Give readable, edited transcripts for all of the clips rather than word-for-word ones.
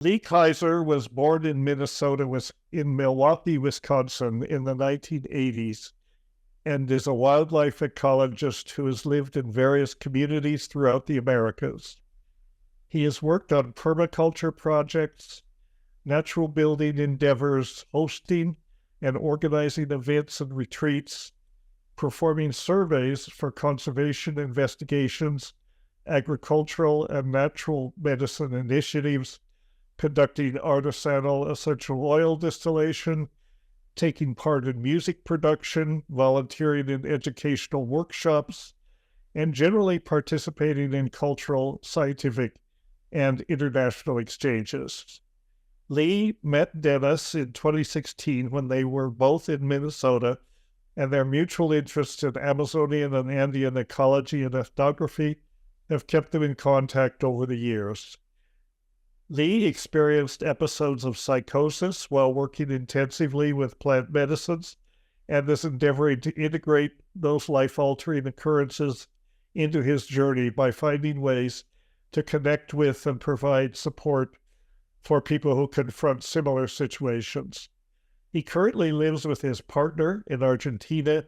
Lee Kaiser was born in Minnesota, was in Milwaukee, Wisconsin in the 1980s, and is a wildlife ecologist who has lived in various communities throughout the Americas. He has worked on permaculture projects, natural building endeavors, hosting and organizing events and retreats, performing surveys for conservation investigations, agricultural and natural medicine initiatives, conducting artisanal essential oil distillation, taking part in music production, volunteering in educational workshops, and generally participating in cultural, scientific, and international exchanges. Lee met Dennis in 2016 when they were both in Minnesota, and their mutual interests in Amazonian and Andean ecology and ethnography have kept them in contact over the years. Lee experienced episodes of psychosis while working intensively with plant medicines and is endeavoring to integrate those life-altering occurrences into his journey by finding ways to connect with and provide support for people who confront similar situations. He currently lives with his partner in Argentina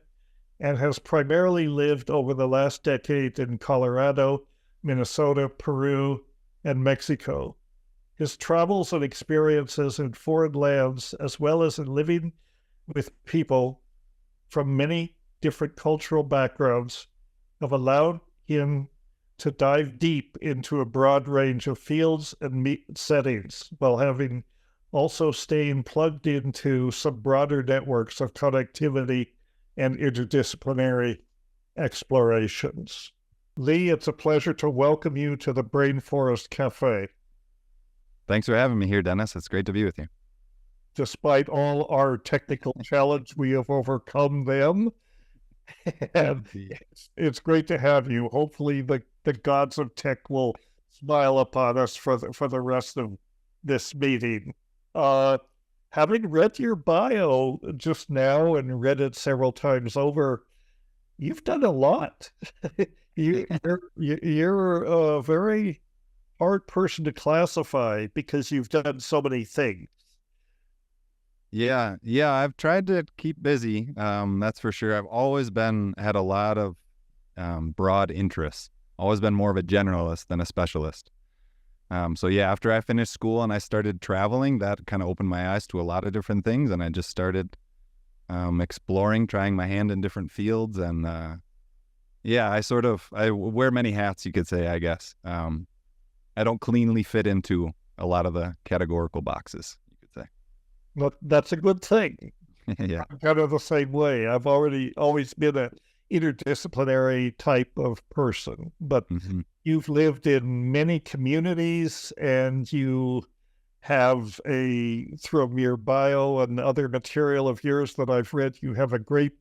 and has primarily lived over the last decade in Colorado, Minnesota, Peru, and Mexico. His travels and experiences in foreign lands, as well as in living with people from many different cultural backgrounds, have allowed him to dive deep into a broad range of fields and settings, while having also staying plugged into some broader networks of connectivity and interdisciplinary explorations. Lee, it's a pleasure to welcome you to the Brain Forest Cafe. Thanks for having me here, Dennis. It's great to be with you. Despite all our technical challenge, we have overcome them. And it's great to have you. Hopefully the gods of tech will smile upon us for the rest of this meeting. Having read your bio just now and read it several times over, you've done a lot. You're a very hard person to classify because you've done so many things. Yeah, I've tried to keep busy. That's for sure. I've always had a lot of broad interests. Always been more of a generalist than a specialist. So yeah, after I finished school and I started traveling, that kind of opened my eyes to a lot of different things, and I just started exploring, trying my hand in different fields, and I wear many hats, you could say, I guess. I don't cleanly fit into a lot of the categorical boxes, you could say. Well, that's a good thing. Yeah. I'm kind of the same way. I've always been an interdisciplinary type of person, but you've lived in many communities, and you have from your bio and other material of yours that I've read, you have a great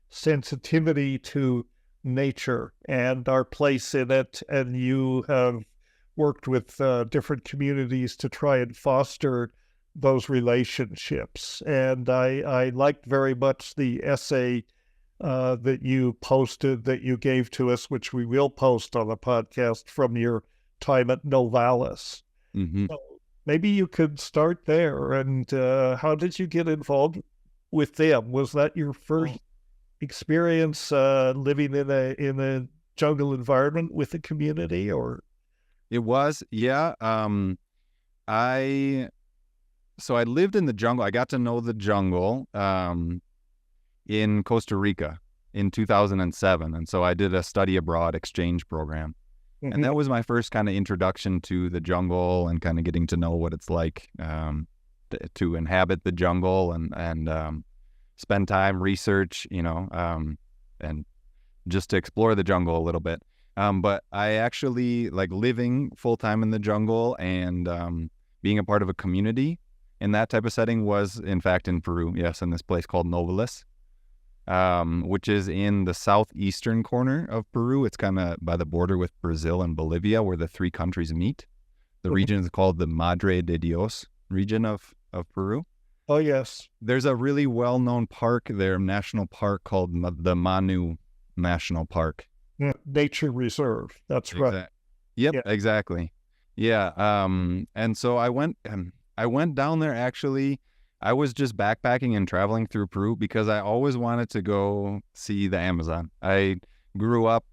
sensitivity to nature and our place in it, and you have worked with different communities to try and foster those relationships. And I liked very much the essay that you posted, that you gave to us, which we will post on the podcast, from your time at Novalis. So maybe you could start there. And how did you get involved with them? Was that your first experience living in a jungle environment with a community, or? It was, yeah. I lived in the jungle. I got to know the jungle in Costa Rica in 2007. And so I did a study abroad exchange program. And that was my first kind of introduction to the jungle and kind of getting to know what it's like to inhabit the jungle and spend time research, and just to explore the jungle a little bit. But I actually like living full time in the jungle and being a part of a community in that type of setting was, in fact, in Peru. Yes, in this place called Novalis, which is in the southeastern corner of Peru. It's kind of by the border with Brazil and Bolivia, where the three countries meet. The region is called the Madre de Dios region of Peru. Oh, yes. There's a really well-known park there, national park, called the Manu National Park. Nature reserve. That's right. Yep, yeah. Exactly. Yeah. And so I went down there actually. I was just backpacking and traveling through Peru because I always wanted to go see the Amazon. I grew up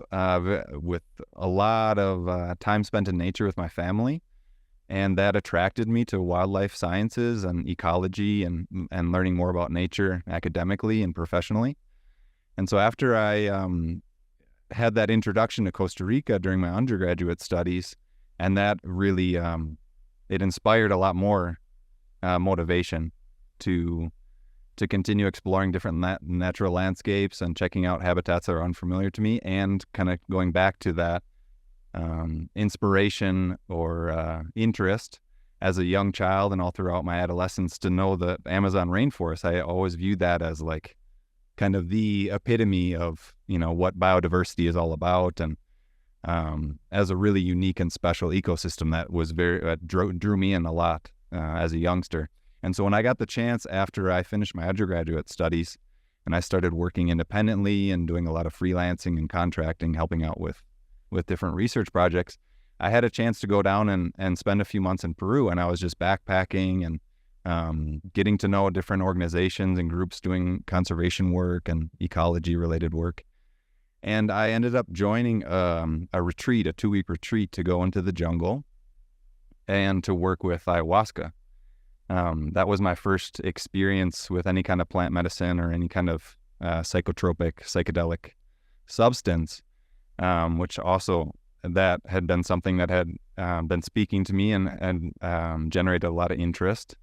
with a lot of time spent in nature with my family, and that attracted me to wildlife sciences and ecology and learning more about nature academically and professionally. And so after I had that introduction to Costa Rica during my undergraduate studies, and that really it inspired a lot more motivation to continue exploring different natural landscapes and checking out habitats that are unfamiliar to me, and kind of going back to that inspiration or interest as a young child and all throughout my adolescence to know the Amazon rainforest. I always viewed that as like kind of the epitome of, you know, what biodiversity is all about, and as a really unique and special ecosystem that was very drew me in a lot as a youngster. And so when I got the chance after I finished my undergraduate studies and I started working independently and doing a lot of freelancing and contracting, helping out with different research projects, I had a chance to go down and spend a few months in Peru. And I was just backpacking and getting to know different organizations and groups doing conservation work and ecology related work. And I ended up joining a retreat, a 2-week retreat, to go into the jungle and to work with ayahuasca. That was my first experience with any kind of plant medicine or any kind of psychotropic, psychedelic substance, which also that had been something that had been speaking to me and generated a lot of interest.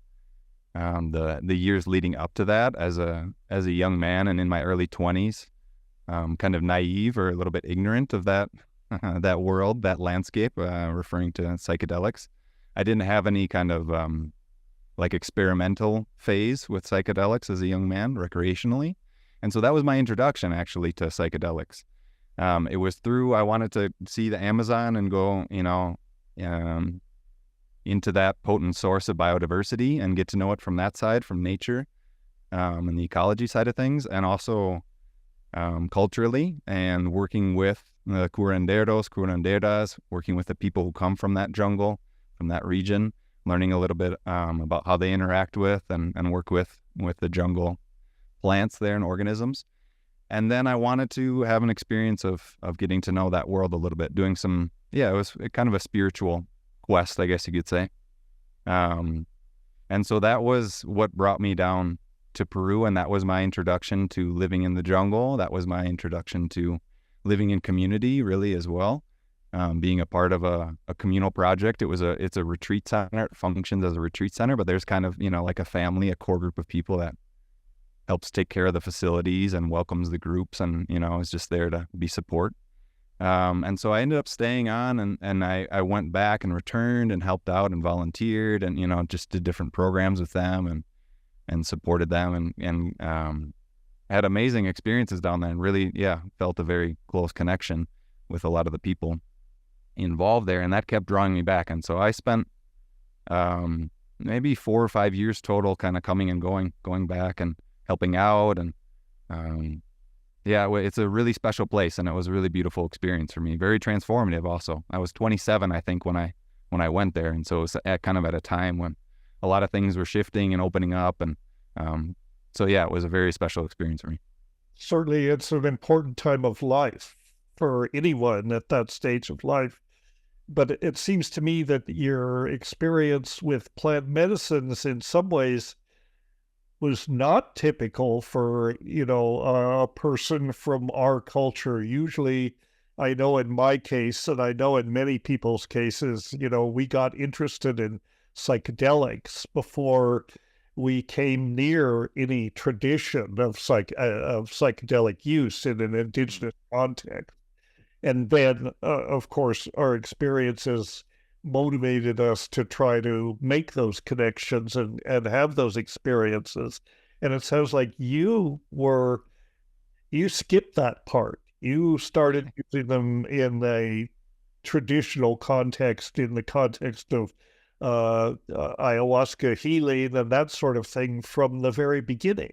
The years leading up to that as a young man and in my early 20s, kind of naive or a little bit ignorant of that that world, that landscape, referring to psychedelics. I didn't have any kind of like experimental phase with psychedelics as a young man recreationally. And so that was my introduction actually to psychedelics. It was through, I wanted to see the Amazon and go, you know, into that potent source of biodiversity and get to know it from that side, from nature, and the ecology side of things, and also culturally, and working with the curanderas, working with the people who come from that jungle, from that region, learning a little bit about how they interact with and work with the jungle plants there and organisms. And then I wanted to have an experience of getting to know that world a little bit, doing some, it was kind of a spiritual quest, I guess you could say. And so that was what brought me down to Peru, and that was my introduction to living in the jungle. That was my introduction to living in community, really, as well. Being a part of a communal project. It's a retreat center. It functions as a retreat center, but there's kind of, you know, like a family, a core group of people that helps take care of the facilities and welcomes the groups and, you know, is just there to be support. And so I ended up staying on, and I went back and returned and helped out and volunteered and, you know, just did different programs with them and supported them and had amazing experiences down there, and really, felt a very close connection with a lot of the people involved there, and that kept drawing me back. And so I spent maybe 4 or 5 years total kind of coming and going back and helping out, and it's a really special place, and it was a really beautiful experience for me, very transformative also. I was 27, I think, when I went there, and so it was at a time when a lot of things were shifting and opening up, and it was a very special experience for me. Certainly, it's an important time of life for anyone at that stage of life. But it seems to me that your experience with plant medicines in some ways was not typical for, you know, a person from our culture. Usually, I know in my case, and I know in many people's cases, you know, we got interested in psychedelics before we came near any tradition of psychedelic use in an indigenous context. And then, of course, our experiences motivated us to try to make those connections and have those experiences. And it sounds like you skipped that part. You started using them in a traditional context, in the context of ayahuasca healing and that sort of thing from the very beginning.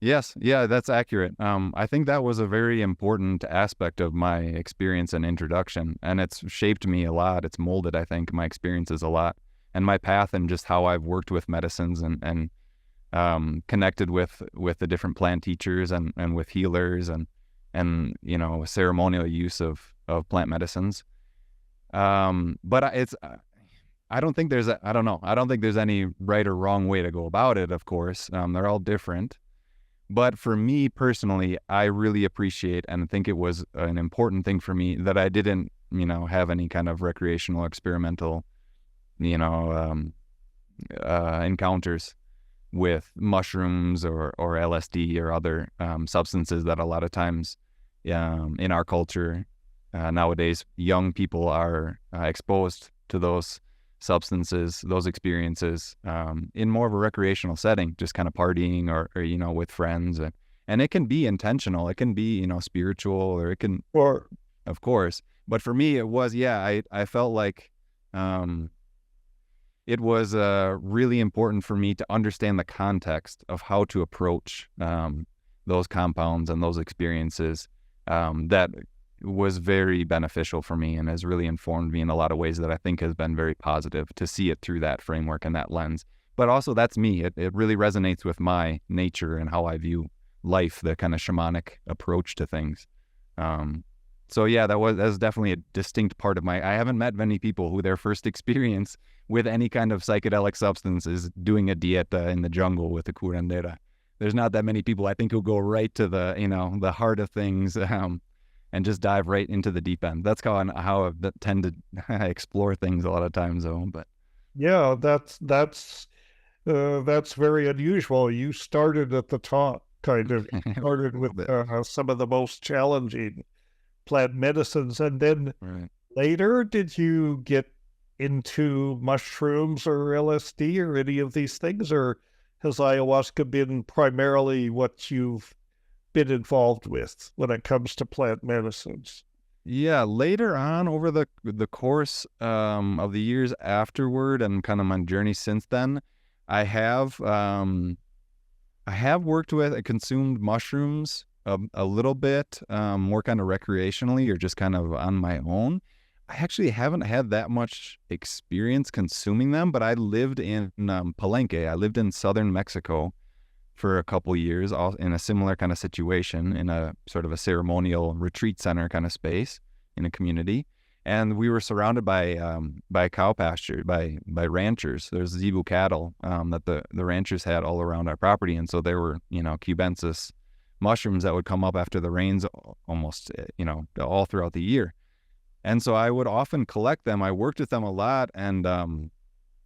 Yes, yeah, that's accurate. I think that was a very important aspect of my experience and introduction, and it's shaped me a lot. It's molded, I think, my experiences a lot, and my path, and just how I've worked with medicines and connected with the different plant teachers and with healers and ceremonial use of plant medicines. But I don't think there's I don't know. I don't think there's any right or wrong way to go about it. Of course, they're all different. But for me personally, I really appreciate and think it was an important thing for me that I didn't, have any kind of recreational, experimental, encounters with mushrooms or LSD or other substances that a lot of times in our culture nowadays, young people are exposed to those substances, those experiences in more of a recreational setting, just kind of partying or with friends. And it can be intentional. It can be, spiritual, or it can, Or of course. But for me, it was, I felt like it was really important for me to understand the context of how to approach those compounds and those experiences that was very beneficial for me and has really informed me in a lot of ways that I think has been very positive to see it through that framework and that lens. But also that's me. It really resonates with my nature and how I view life, the kind of shamanic approach to things. So yeah, that's definitely a distinct part of I haven't met many people who their first experience with any kind of psychedelic substance is doing a dieta in the jungle with a curandera. There's not that many people, I think, who go right to the heart of things, and just dive right into the deep end. That's how I tend to explore things a lot of times, though. But yeah, that's very unusual. You started at the top, kind of started with some of the most challenging plant medicines, and then right. later, did you get into mushrooms or LSD or any of these things, or has ayahuasca been primarily what you've been involved with when it comes to plant medicines? Yeah, later on over the course of the years afterward and kind of my journey since then, I have worked with and consumed mushrooms a little bit, more kind of recreationally or just kind of on my own. I actually haven't had that much experience consuming them, but I lived in Palenque. I lived in southern Mexico for a couple years, all in a similar kind of situation, in a sort of a ceremonial retreat center kind of space in a community. And we were surrounded by cow pasture, by ranchers. There's zebu cattle that the ranchers had all around our property. And so there were, cubensis mushrooms that would come up after the rains almost, all throughout the year. And so I would often collect them. I worked with them a lot, and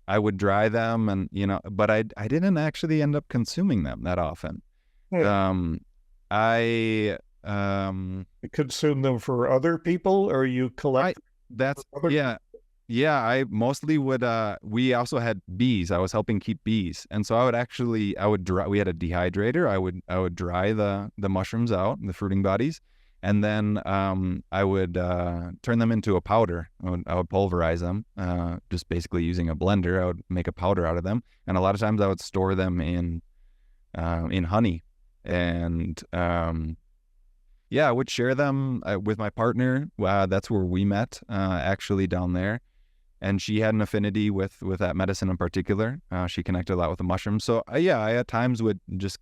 I would dry them, and but I didn't actually end up consuming them that often. I consume them for other people, or you collect? I mostly would. We also had bees. I was helping keep bees, and so I would dry. We had a dehydrator. I would dry the mushrooms out, the fruiting bodies. And then I would turn them into a powder. I would pulverize them, just basically using a blender. I would make a powder out of them. And a lot of times I would store them in honey. And I would share them with my partner. That's where we met, actually, down there. And she had an affinity with that medicine in particular. She connected a lot with the mushrooms. So I at times would just,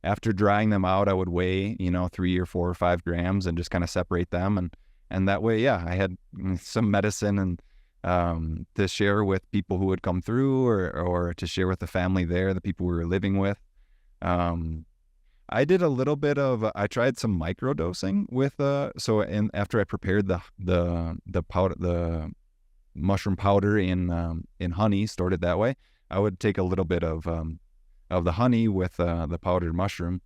after drying them out, I would weigh, 3 or 4 or 5 grams and just kind of separate them. And that way, I had some medicine and to share with people who would come through or to share with the family there, the people we were living with. I did a little bit of, I tried some microdosing with, after I prepared the powder, the mushroom powder in honey, stored it that way, I would take a little bit of the honey with the powdered mushroom,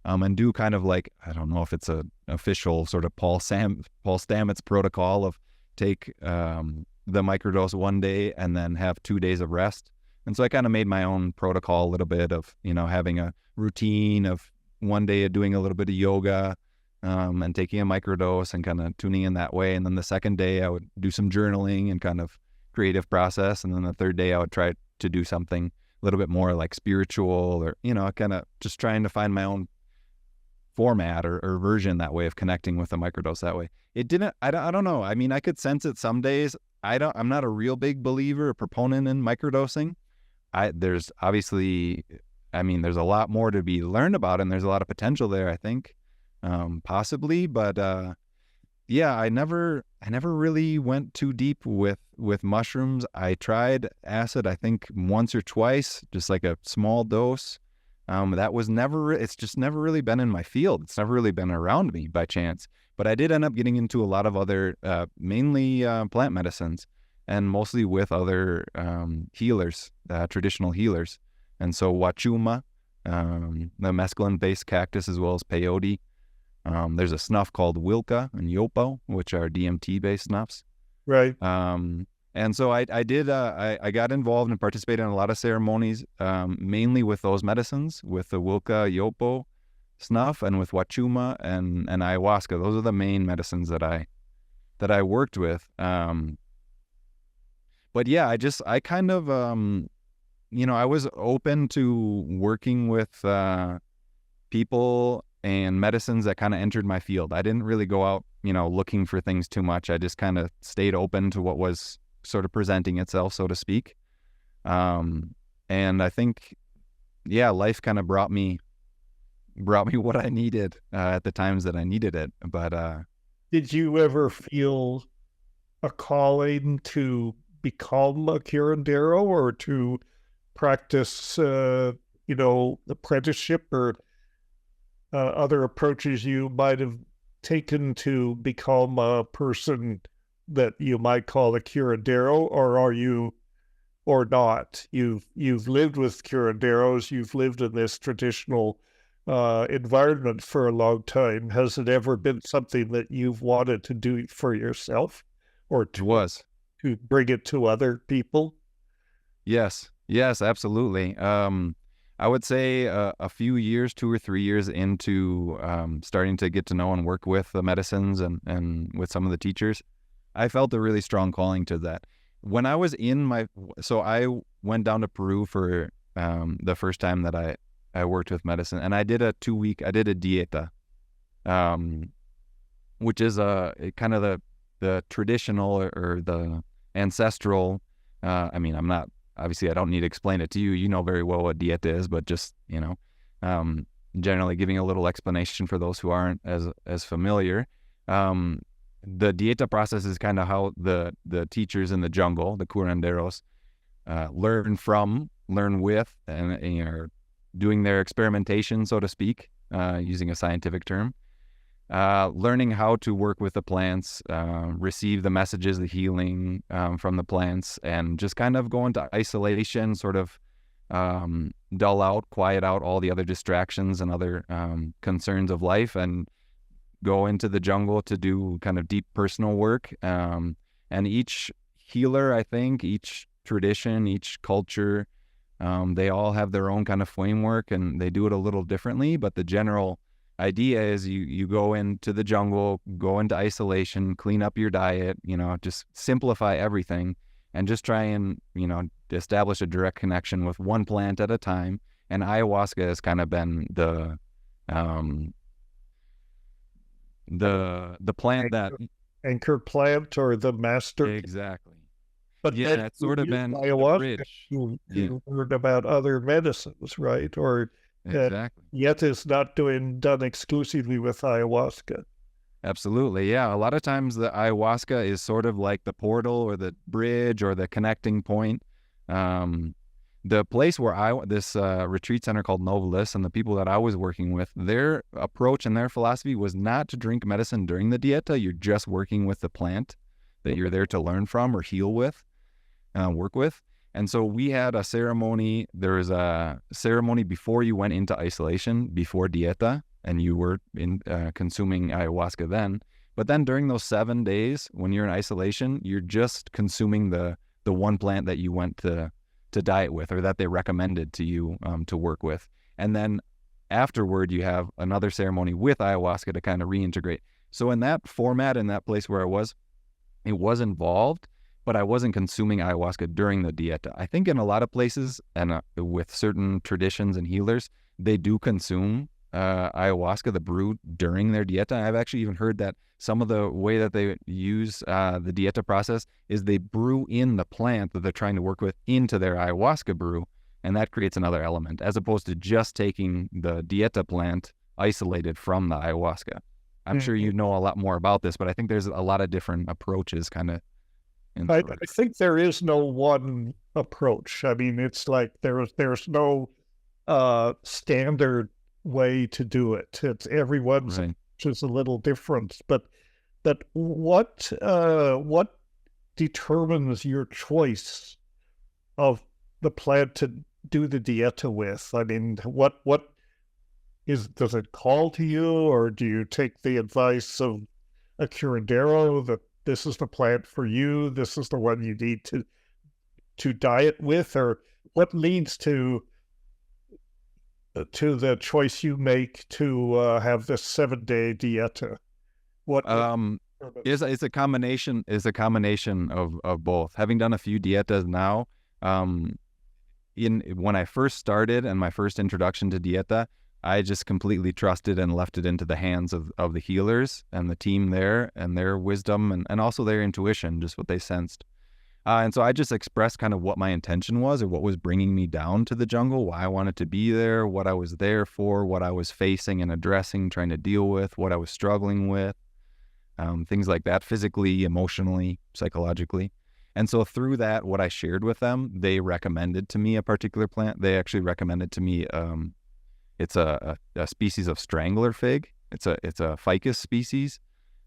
and do kind of like, I don't know if it's a official sort of Paul Stamets protocol of take the microdose one day and then have 2 days of rest. And so I kind of made my own protocol a little bit of, having a routine of one day of doing a little bit of yoga, and taking a microdose and kind of tuning in that way. And then the second day I would do some journaling and kind of creative process. And then the third day I would try to do something a little bit more like spiritual, or, kind of just trying to find my own format or version that way of connecting with the microdose that way. It didn't, I don't know. I mean, I could sense it some days. I'm not a real big believer or proponent in microdosing. There's obviously, there's a lot more to be learned about, and there's a lot of potential there, I think, possibly. But yeah, I never really went too deep with mushrooms. I tried acid, I think once or twice, just like a small dose. That was it's just never really been in my field. It's never really been around me by chance. But I did end up getting into a lot of other, mainly plant medicines, and mostly with other healers, traditional healers. And so wachuma, the mescaline-based cactus, as well as peyote. There's a snuff called wilca and yopo, which are DMT-based snuffs. Right. And so I got involved and participated in a lot of ceremonies, mainly with those medicines, with the wilca, yopo snuff, and with wachuma and ayahuasca. Those are the main medicines that I worked with. But yeah, I kind of, I was open to working with people and medicines that kind of entered my field. I didn't really go out, looking for things too much. I just kind of stayed open to what was sort of presenting itself, so to speak. And I think, yeah, life kind of brought me what I needed at the times that I needed it. But did you ever feel a calling to become a curandero, or to practice, apprenticeship, or other approaches you might have taken to become a person that you might call a curandero? Or are you, or not? You've lived with curanderos, you've lived in this traditional environment for a long time. Has it ever been something that you've wanted to do for yourself, or to bring it to other people? Yes, absolutely. I would say a few years, 2 or 3 years into starting to get to know and work with the medicines and with some of the teachers, I felt a really strong calling to that. When I was so I went down to Peru for the first time that I worked with medicine, and I did a dieta, which is kind of the traditional or the ancestral. I'm not, obviously I don't need to explain it to you. You know very well what dieta is, but just, generally giving a little explanation for those who aren't as familiar. The dieta process is kind of how the teachers in the jungle, the curanderos, learn with, and are doing their experimentation, so to speak, using a scientific term, learning how to work with the plants, receive the messages, the healing from the plants, and just kind of go into isolation, sort of dull out, quiet out all the other distractions and other concerns of life, and go into the jungle to do kind of deep personal work. And each healer, I think, each tradition, each culture, they all have their own kind of framework, and they do it a little differently. But the general idea is you go into the jungle, go into isolation, clean up your diet, just simplify everything, and just try and, establish a direct connection with one plant at a time. And ayahuasca has kind of been the plant that anchor plant, or the master. Exactly. But yeah, it's sort of been ayahuasca, the bridge. You learned about other medicines, right? Or exactly. Yet it's not done exclusively with ayahuasca. Absolutely, yeah. A lot of times the ayahuasca is sort of like the portal or the bridge or the connecting point. The place where this retreat center called Novalis, and the people that I was working with, their approach and their philosophy was not to drink medicine during the dieta. You're just working with the plant that you're there to learn from or heal with, work with. And so we had a ceremony. There was a ceremony before you went into isolation, before dieta, and you were consuming ayahuasca then. But then during those 7 days, when you're in isolation, you're just consuming the one plant that you went to diet with, or that they recommended to you to work with. And then afterward, you have another ceremony with ayahuasca to kind of reintegrate. So in that format, in that place where I was, it was involved, but I wasn't consuming ayahuasca during the dieta. I think in a lot of places and with certain traditions and healers, they do consume ayahuasca, the brew, during their dieta. I've actually even heard that some of the way that they use the dieta process is they brew in the plant that they're trying to work with into their ayahuasca brew, and that creates another element, as opposed to just taking the dieta plant isolated from the ayahuasca. I'm sure you know a lot more about this, but I think there's a lot of different approaches kind of. I think there is no one approach. I mean, it's like there's no standard way to do it. It's everyone's is a little different. But what determines your choice of the plant to do the dieta with? I mean, what does it call to you, or do you take the advice of a curandero that this is the plant for you, this is the one you need to diet with, or what leads to the choice you make to have this 7-day dieta? What it's a combination of both. Having done a few dietas now, when I first started and my first introduction to dieta, I just completely trusted and left it into the hands of the healers and the team there and their wisdom and also their intuition, just what they sensed. And so I just expressed kind of what my intention was, or what was bringing me down to the jungle, why I wanted to be there, what I was there for, what I was facing and addressing, trying to deal with, what I was struggling with, things like that, physically, emotionally, psychologically. And so through that, what I shared with them, they recommended to me a particular plant. They actually recommended to me, it's a species of strangler fig. It's a ficus species.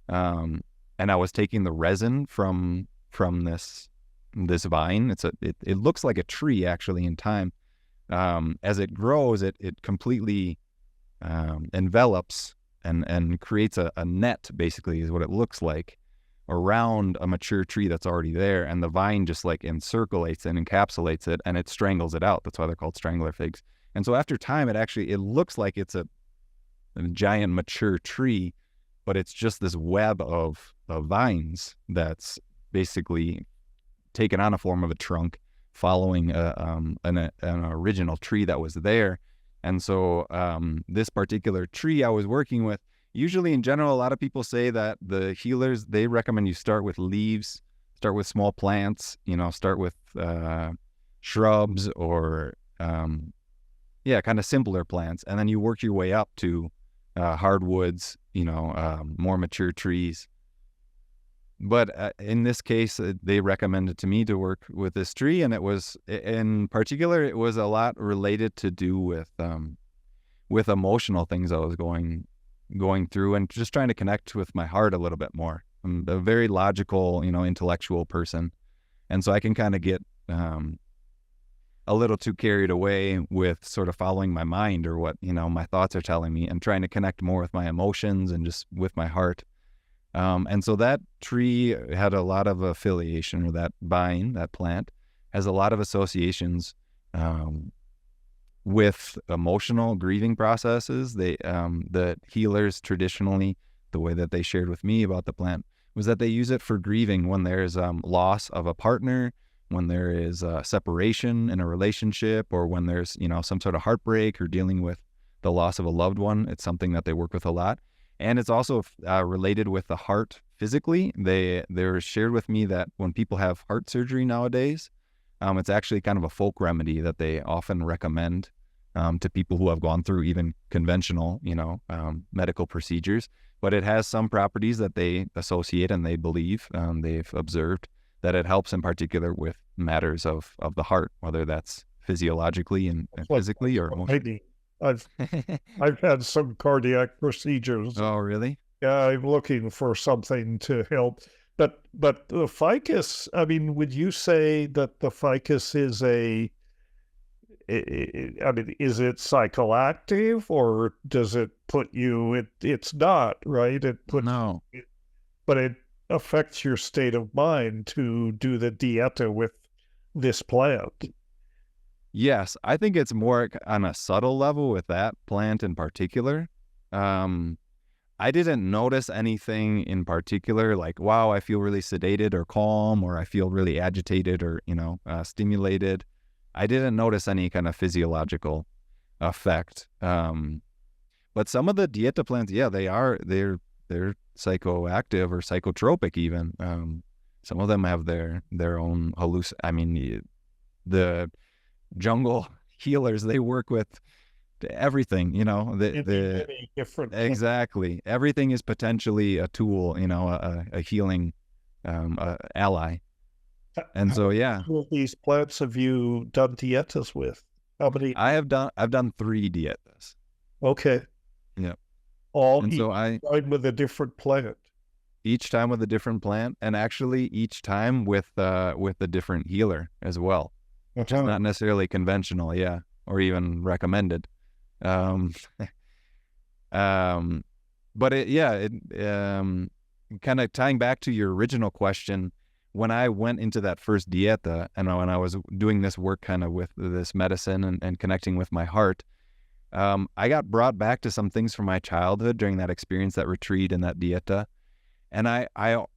And I was taking the resin from this vine. It looks like a tree actually in time. As it grows, it completely envelops and creates a net, basically, is what it looks like, around a mature tree that's already there. And the vine just like encirculates and encapsulates it, and it strangles it out. That's why they're called strangler figs. And so after time, it looks like it's a giant mature tree, but it's just this web of vines that's basically taken on a form of a trunk, following an original tree that was there. And so this particular tree I was working with, usually in general, a lot of people say that the healers, they recommend you start with leaves, start with small plants, start with shrubs or kind of simpler plants. And then you work your way up to hardwoods, more mature trees. But in this case, they recommended to me to work with this tree, and it was, in particular, it was a lot related to do with emotional things I was going through, and just trying to connect with my heart a little bit more. I'm a very logical, intellectual person, and so I can kind of get a little too carried away with sort of following my mind or what my thoughts are telling me, and trying to connect more with my emotions and just with my heart. And so that tree had a lot of affiliation, or that vine, that plant, has a lot of associations with emotional grieving processes. The healers traditionally, the way that they shared with me about the plant was that they use it for grieving when there's loss of a partner, when there is separation in a relationship, or when there's some sort of heartbreak or dealing with the loss of a loved one. It's something that they work with a lot. And it's also related with the heart physically. They're shared with me that when people have heart surgery nowadays, it's actually kind of a folk remedy that they often recommend to people who have gone through even conventional, medical procedures. But it has some properties that they associate and they believe, they've observed, that it helps in particular with matters of the heart, whether that's physiologically and physically or emotionally. I've had some cardiac procedures. Oh, really? Yeah, I'm looking for something to help. But the ficus, I mean, would you say that the ficus is is it psychoactive, or does it put you, it's not, right? No. But it affects your state of mind to do the dieta with this plant. Yes, I think it's more on a subtle level with that plant in particular. I didn't notice anything in particular, like, wow, I feel really sedated or calm, or I feel really agitated or, stimulated. I didn't notice any kind of physiological effect. But some of the dieta plants, yeah, they're psychoactive or psychotropic even. Some of them have their own the jungle healers, they work with everything, Many different. exactly. Everything is potentially a tool, a healing ally. And so, yeah. How many of these plants have you done dietas with? How many? I've done 3 dietas. Okay. Yeah. All And each so time with a different plant. each time with a different plant, and actually each time with a different healer as well, which is not necessarily conventional, yeah, or even recommended. But kind of tying back to your original question, when I went into that first dieta and when I was doing this work kind of with this medicine and connecting with my heart, I got brought back to some things from my childhood during that experience, that retreat and that dieta. And I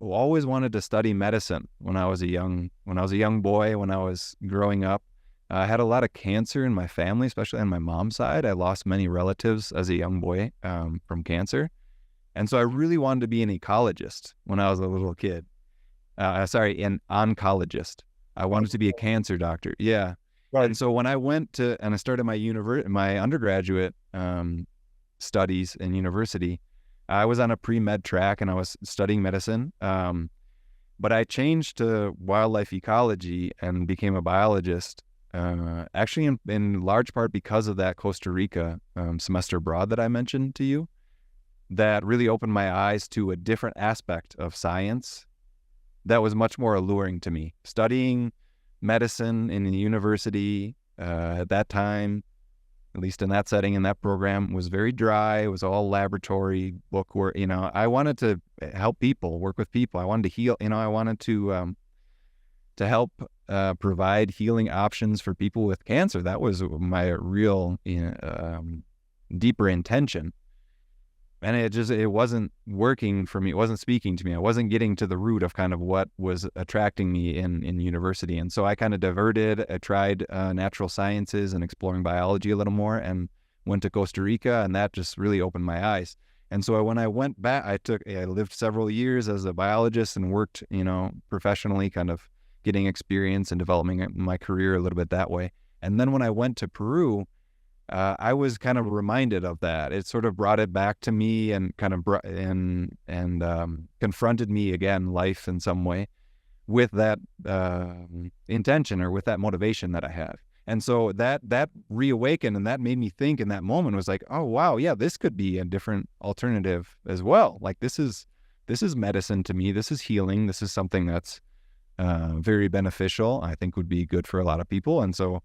always wanted to study medicine when I was a young boy, when I was growing up. I had a lot of cancer in my family, especially on my mom's side. I lost many relatives as a young boy from cancer. And so I really wanted to be an ecologist when I was a little kid. An oncologist. I wanted to be a cancer doctor. Yeah. Right. And so when I went and I started my undergraduate studies in university, I was on a pre-med track and I was studying medicine. But I changed to wildlife ecology and became a biologist, actually in large part because of that Costa Rica semester abroad that I mentioned to you. That really opened my eyes to a different aspect of science that was much more alluring to me. Studying medicine in the university at that time, at least in that setting, in that program, was very dry. It was all laboratory book work. I wanted to help people, work with people. I wanted to heal. I wanted to help provide healing options for people with cancer. That was my real deeper intention. And it wasn't working for me. It wasn't speaking to me. I wasn't getting to the root of kind of what was attracting me in university. And so I kind of diverted. I tried natural sciences and exploring biology a little more, and went to Costa Rica, and that just really opened my eyes. And so when I went back, I lived several years as a biologist and worked, professionally, kind of getting experience and developing my career a little bit that way. And then when I went to Peru, I was kind of reminded of that. It sort of brought it back to me and kind of confronted me again, life in some way, with that intention or with that motivation that I have. And so that reawakened, and that made me think in that moment, was like, oh wow, yeah, this could be a different alternative as well. Like this is medicine to me. This is healing. This is something that's very beneficial. I think would be good for a lot of people. And so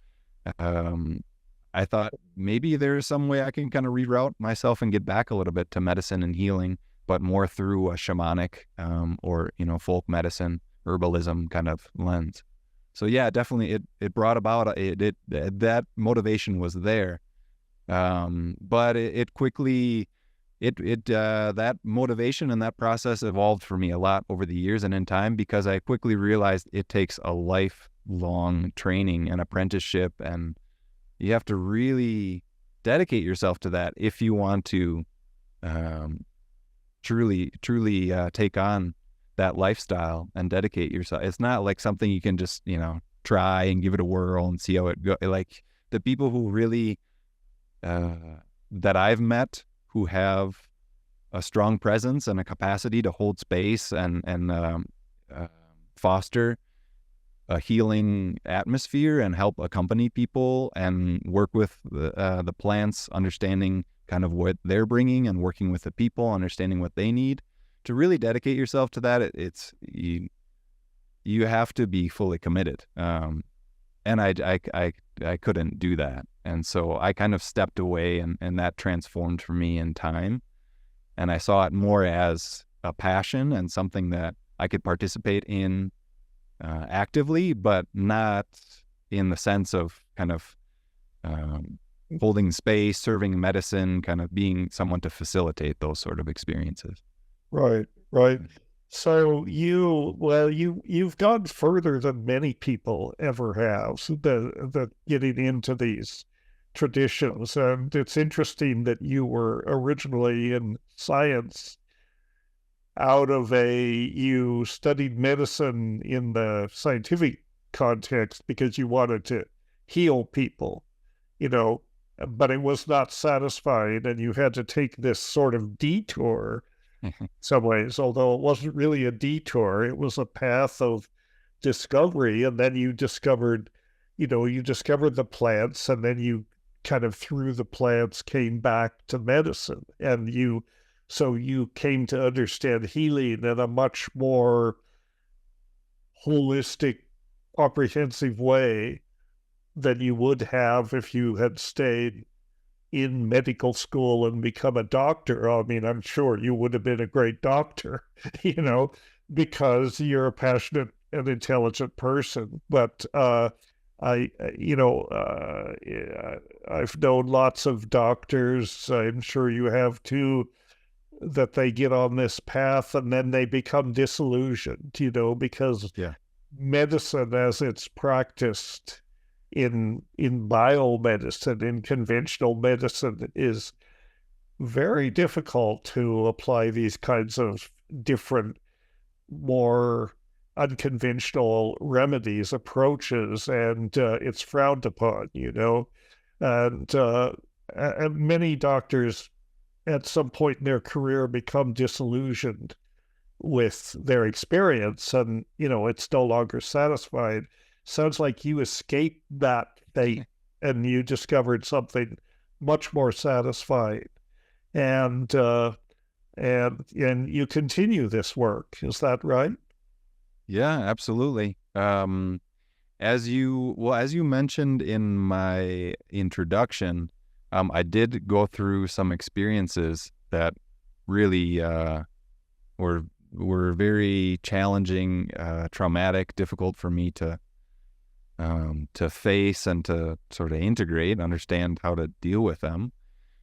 I thought maybe there's some way I can kind of reroute myself and get back a little bit to medicine and healing, but more through a shamanic or folk medicine, herbalism kind of lens. So yeah, definitely it brought about that motivation was there, but it quickly that motivation and that process evolved for me a lot over the years and in time, because I quickly realized it takes a lifelong training and apprenticeship, and you have to really dedicate yourself to that if you want to truly take on that lifestyle and dedicate yourself. It's not like something you can just, try and give it a whirl and see how it goes. Like the people who really, that I've met, who have a strong presence and a capacity to hold space and foster a healing atmosphere and help accompany people and work with the plants, understanding kind of what they're bringing and working with the people, understanding what they need. To really dedicate yourself to that, you have to be fully committed. And I couldn't do that. And so I kind of stepped away, and that transformed for me in time. And I saw it more as a passion and something that I could participate in actively, but not in the sense of kind of holding space, serving medicine, kind of being someone to facilitate those sort of experiences. Right, right. So you've gone further than many people ever have, the getting into these traditions. And it's interesting that you were originally in science you studied medicine in the scientific context because you wanted to heal people, you know, but it was not satisfying, and you had to take this sort of detour some ways, although it wasn't really a detour. It was a path of discovery. And then you discovered the plants, and then you kind of through the plants came back to medicine. So you came to understand healing in a much more holistic, comprehensive way than you would have if you had stayed in medical school and become a doctor. I mean, I'm sure you would have been a great doctor, because you're a passionate and intelligent person. But I've known lots of doctors, I'm sure you have too, that they get on this path and then they become disillusioned, because medicine as it's practiced in biomedicine, in conventional medicine, is very difficult to apply these kinds of different, more unconventional remedies, approaches, and it's frowned upon, and many doctors at some point in their career become disillusioned with their experience, and it's no longer satisfied. Sounds like you escaped that fate and you discovered something much more satisfying, and you continue this work. Is that right? Yeah, absolutely. As you mentioned in my introduction, I did go through some experiences that really were very challenging, traumatic, difficult for me to face and to sort of integrate, understand how to deal with them.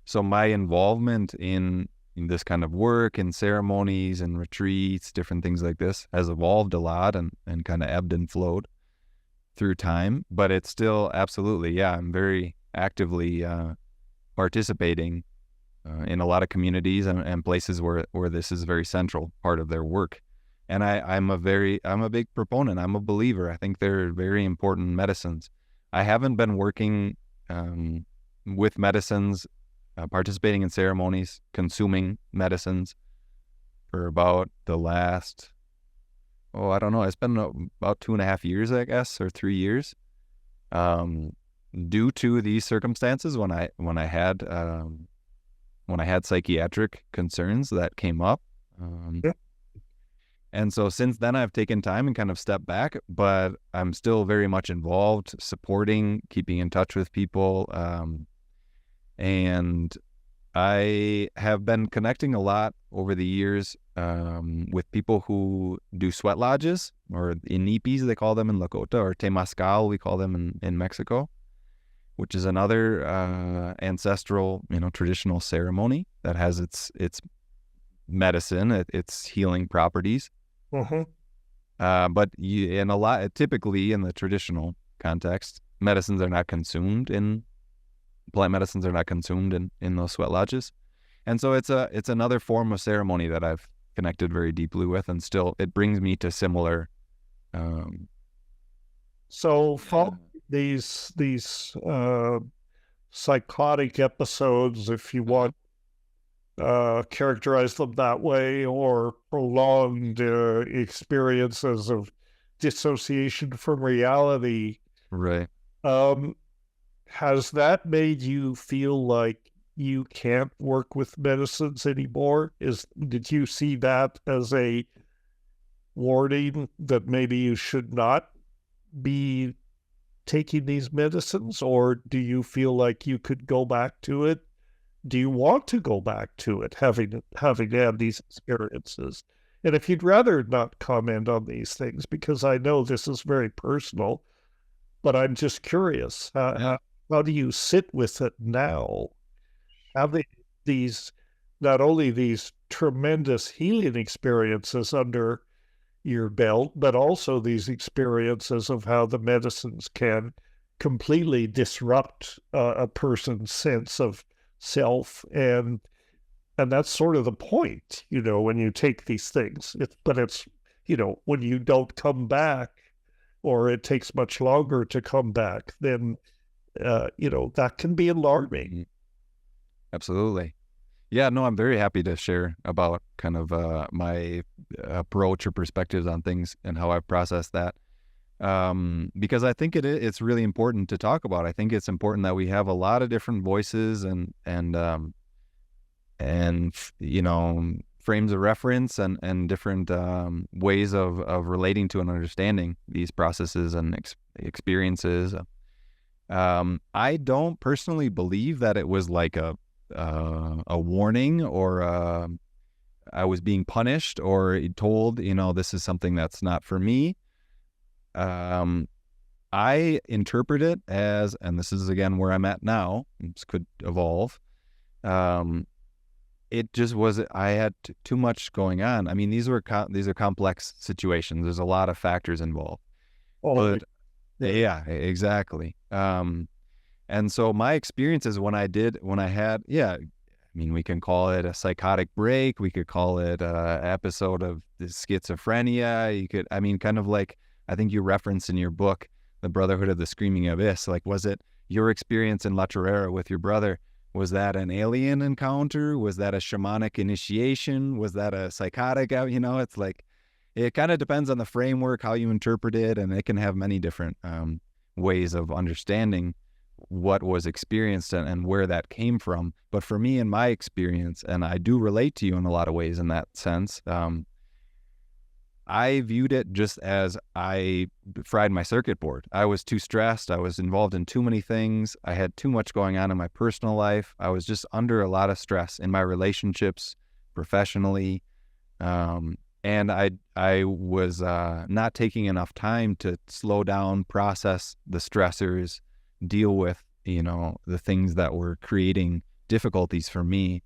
So my involvement in this kind of work, in ceremonies and retreats, different things like this, has evolved a lot and kind of ebbed and flowed through time. But it's still absolutely, I'm very actively participating in a lot of communities and places where this is a very central part of their work. And I'm a big proponent. I'm a believer. I think they're very important medicines. I haven't been working with medicines, participating in ceremonies, consuming medicines for about the last, I don't know, it's been about 2.5 years, I guess, or 3 years, due to these circumstances when I had psychiatric concerns that came up. And so since then I've taken time and kind of stepped back, but I'm still very much involved, supporting, keeping in touch with people. And I have been connecting a lot over the years with people who do sweat lodges, or inipis, they call them in Lakota, or temazcal, we call them in Mexico, which is another ancestral, traditional ceremony that has its medicine, its healing properties. But typically in the traditional context, plant medicines are not consumed in those sweat lodges. And so it's another form of ceremony that I've connected very deeply with, and still it brings me to similar. So these psychotic episodes, if you want, characterize them that way, or prolonged experiences of dissociation from reality. Right. Has that made you feel like you can't work with medicines anymore? Did you see that as a warning that maybe you should not be taking these medicines, or do you feel like you could go back to it? Do you want to go back to it, having had these experiences? And if you'd rather not comment on these things, because I know this is very personal, but I'm just curious, how do you sit with it now? Having these, not only these tremendous healing experiences under your belt, but also these experiences of how the medicines can completely disrupt a person's sense of self, and that's sort of the point, when you take these things. But it's, when you don't come back, or it takes much longer to come back, then that can be alarming. Absolutely. Yeah, no, I'm very happy to share about kind of my approach or perspectives on things and how I've processed that. Because I think it's really important to talk about. I think it's important that we have a lot of different voices and frames of reference and different ways of relating to and understanding these processes and experiences. I don't personally believe that it was like a warning, or I was being punished or told, this is something that's not for me. I interpret it as, and this is again where I'm at now, this could evolve. It just was, I had too much going on. I mean, these are complex situations. There's a lot of factors involved. Oh, Yeah, exactly. And so my experiences when I had, we can call it a psychotic break. We could call it an episode of the schizophrenia. You could, kind of like, I think you referenced in your book, The Brotherhood of the Screaming Abyss. Like, was it your experience in La Chorrera with your brother? Was that an alien encounter? Was that a shamanic initiation? Was that a psychotic out? It's like, it kind of depends on the framework, how you interpret it, and it can have many different ways of understanding what was experienced and where that came from. But for me, in my experience, and I do relate to you in a lot of ways in that sense, I viewed it just as I fried my circuit board. I was too stressed. I was involved in too many things. I had too much going on in my personal life. I was just under a lot of stress in my relationships, professionally. And I was not taking enough time to slow down, process the stressors, deal with, the things that were creating difficulties for me.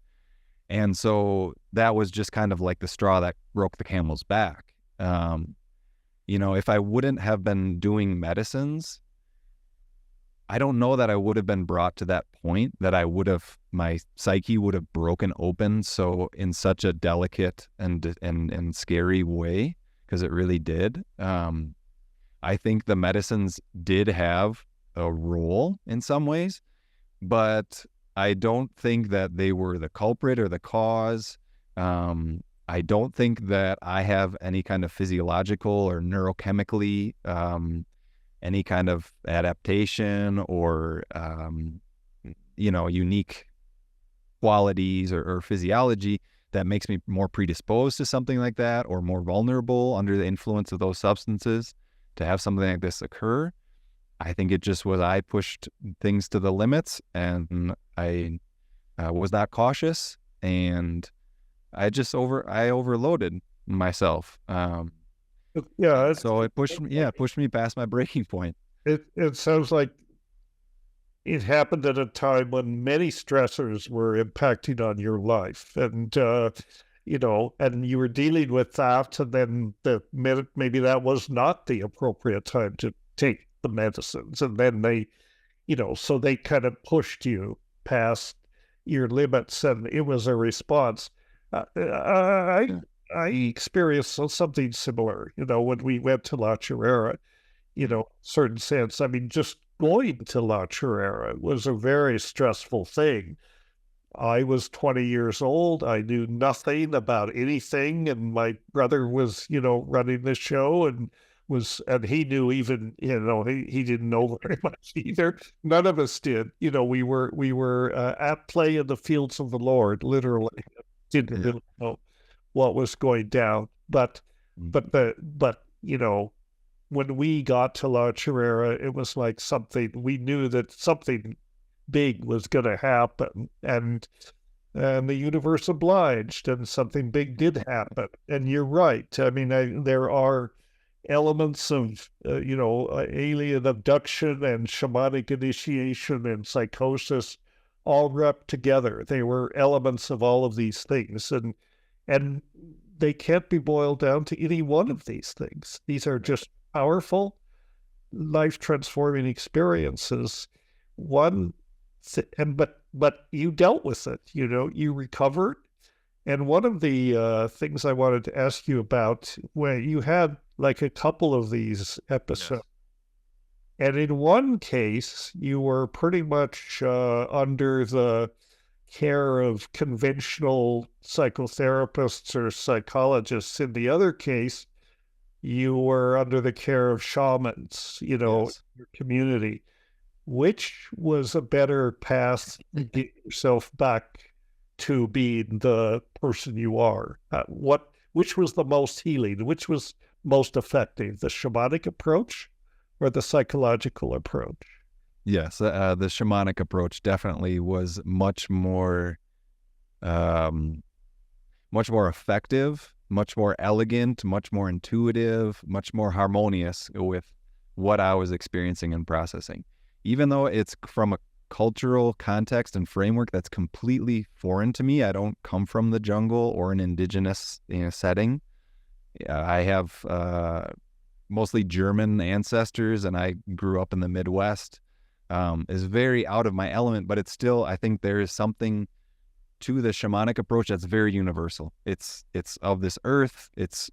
And so that was just kind of like the straw that broke the camel's back. If I wouldn't have been doing medicines, I don't know that I would have been brought to that point that my psyche would have broken open so in such a delicate and scary way, because it really did. I think the medicines did have a role in some ways, but I don't think that they were the culprit or the cause. I don't think that I have any kind of physiological or neurochemically any kind of adaptation or unique qualities or physiology that makes me more predisposed to something like that, or more vulnerable under the influence of those substances to have something like this occur. I think it just was, I pushed things to the limits, and I was not cautious, and I overloaded myself. So it pushed me past my breaking point. It sounds like it happened at a time when many stressors were impacting on your life, and and you were dealing with that, and then maybe that was not the appropriate time to take the medicines, and then they, so they kind of pushed you past your limits, and it was a response. I experienced something similar, when we went to La Chorrera, certain sense. I mean, just going to La Chorrera was a very stressful thing. I was 20 years old. I knew nothing about anything, and my brother was, running the show, and he knew even, he didn't know very much either. None of us did. We were at play in the fields of the Lord, literally. Didn't really know what was going down, but when we got to La Chorrera, it was like we knew that something big was going to happen, and the universe obliged, and something big did happen. And you're right. I mean, there are elements of, alien abduction and shamanic initiation and psychosis all wrapped together. They were elements of all of these things. And they can't be boiled down to any one of these things. These are just powerful, life-transforming experiences. But you dealt with it, you recovered. And one of the things I wanted to ask you about, where you had like a couple of these episodes, and in one case, you were pretty much under the care of conventional psychotherapists or psychologists. In the other case, you were under the care of shamans, your community. Which was a better path to get yourself back to being the person you are? Which was the most healing? Which was most effective, the shamanic approach or the psychological approach? Yes, the shamanic approach definitely was much more effective, much more elegant, much more intuitive, much more harmonious with what I was experiencing and processing. Even though it's from a cultural context and framework that's completely foreign to me. I don't come from the jungle or an indigenous setting. I have mostly German ancestors, and I grew up in the Midwest. Is very out of my element, but it's still, I think there is something to the shamanic approach that's very universal. It's of this earth. It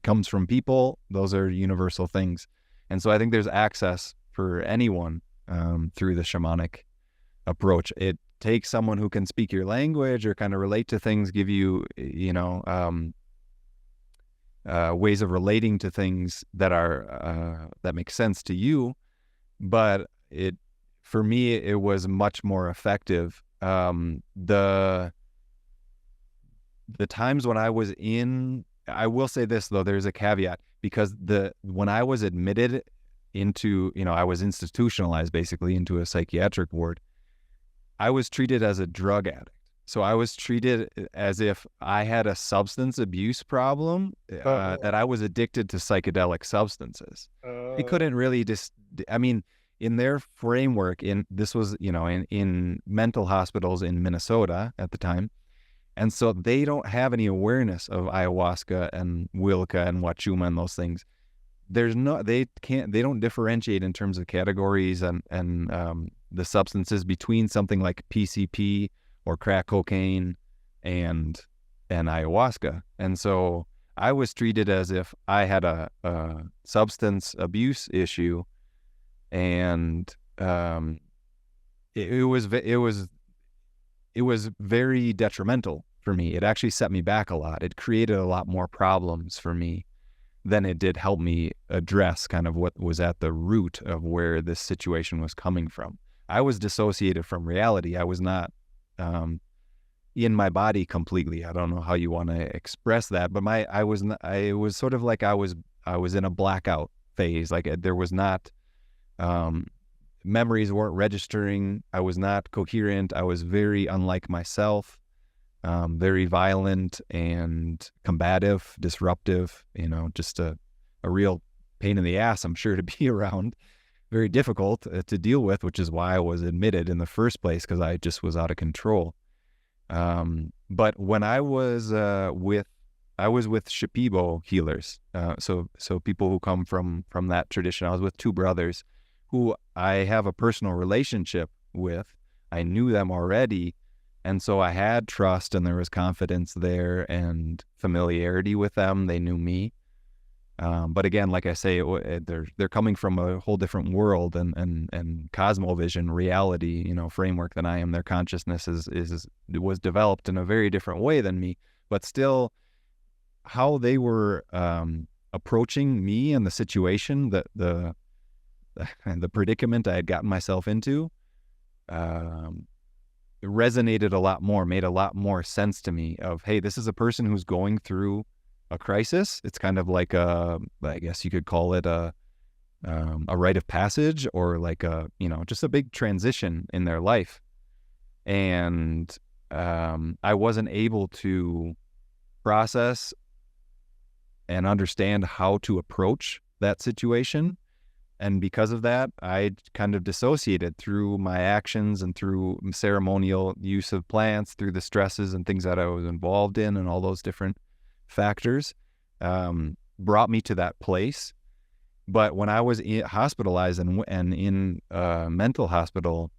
comes from people. Those are universal things. And so I think there's access for anyone through the shamanic approach. It takes someone who can speak your language or kind of relate to things, give you, ways of relating to things that are that make sense to you. But for me, it was much more effective. The times when I was I will say this though, there's a caveat, because when I was admitted into, I was institutionalized basically into a psychiatric ward, I was treated as a drug addict. So I was treated as if I had a substance abuse problem, that I was addicted to psychedelic substances. They couldn't really in their framework, this was, in mental hospitals in Minnesota at the time. And so they don't have any awareness of ayahuasca and Wilca and Wachuma and those things. They don't differentiate in terms of categories and the substances between something like PCP or crack cocaine and ayahuasca. And so I was treated as if I had a substance abuse issue, and it was very detrimental for me. It actually set me back a lot. It created a lot more problems for me than it did help me address kind of what was at the root of where this situation was coming from. I was dissociated from reality. I was not in my body completely. I don't know how you want to express that, but I was sort of like I was in a blackout phase. Like there was not, memories weren't registering. I was not coherent. I was very unlike myself, very violent and combative, disruptive, just a real pain in the ass, I'm sure, to be around. Very difficult to deal with, which is why I was admitted in the first place, because I just was out of control. But when I was with Shipibo healers, so people who come from that tradition. I was with two brothers who I have a personal relationship with. I knew them already, and so I had trust, and there was confidence there and familiarity with them. They knew me. But again, like I say, they're coming from a whole different world and cosmovision, reality, framework than I am. Their consciousness was developed in a very different way than me, but still, how they were approaching me and the situation, the predicament I had gotten myself into, resonated a lot more, made a lot more sense to me. Of, hey, this is a person who's going through a crisis. It's kind of like I guess you could call it a rite of passage, or like just a big transition in their life. And I wasn't able to process and understand how to approach that situation. And because of that, I kind of dissociated through my actions and through ceremonial use of plants, through the stresses and things that I was involved in, and all those different factors brought me to that place. But when I was hospitalized and in mental hospital,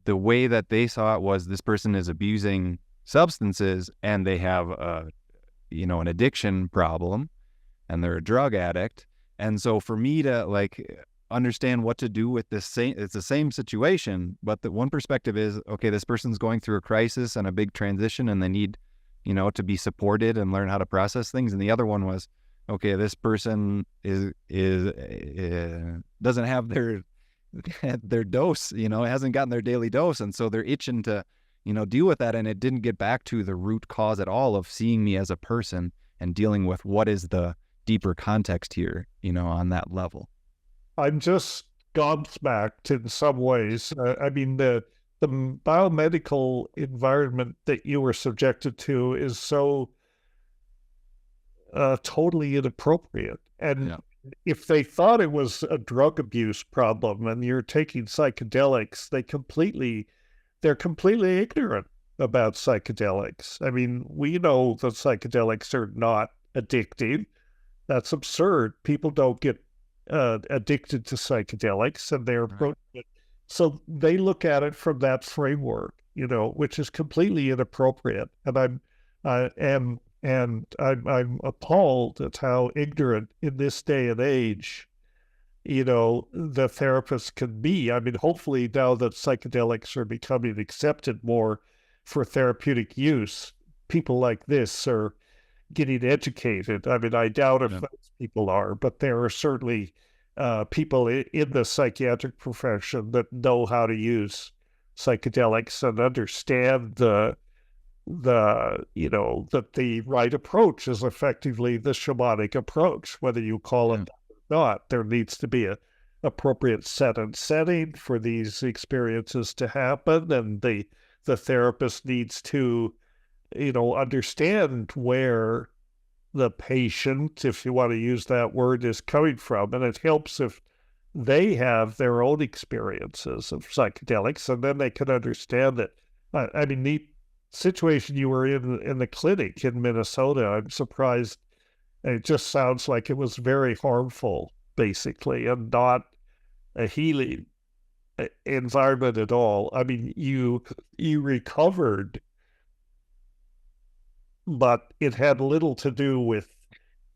the way that they saw it was this person is abusing substances and they have an addiction problem and they're a drug addict. And so for me to like understand what to do with it's the same situation, but the one perspective is, okay, this person's going through a crisis and a big transition and they need, to be supported and learn how to process things. And the other one was, okay, this person is doesn't have their dose, hasn't gotten their daily dose. And so they're itching to, deal with that. And it didn't get back to the root cause at all of seeing me as a person and dealing with what is the deeper context here, on that level. I'm just gobsmacked in some ways. The biomedical environment that you were subjected to is so totally inappropriate. And if they thought it was a drug abuse problem and you're taking psychedelics, they're completely ignorant about psychedelics. I mean, we know that psychedelics are not addictive. That's absurd. People don't get addicted to psychedelics, and they're approaching it. So they look at it from that framework, which is completely inappropriate. And I'm appalled at how ignorant in this day and age, the therapists can be. I mean, hopefully now that psychedelics are becoming accepted more for therapeutic use, people like this are getting educated. I mean, I doubt if those people are, but there are certainly people in the psychiatric profession that know how to use psychedelics and understand that the right approach is effectively the shamanic approach, whether you call it that or not. There needs to be a appropriate setting for these experiences to happen, and the therapist needs to understand where the patient, if you want to use that word, is coming from. And it helps if they have their own experiences of psychedelics, and then they can understand it. I mean, the situation you were in the clinic in Minnesota, I'm surprised. It just sounds like it was very harmful, basically, and not a healing environment at all. I mean, you recovered, but it had little to do with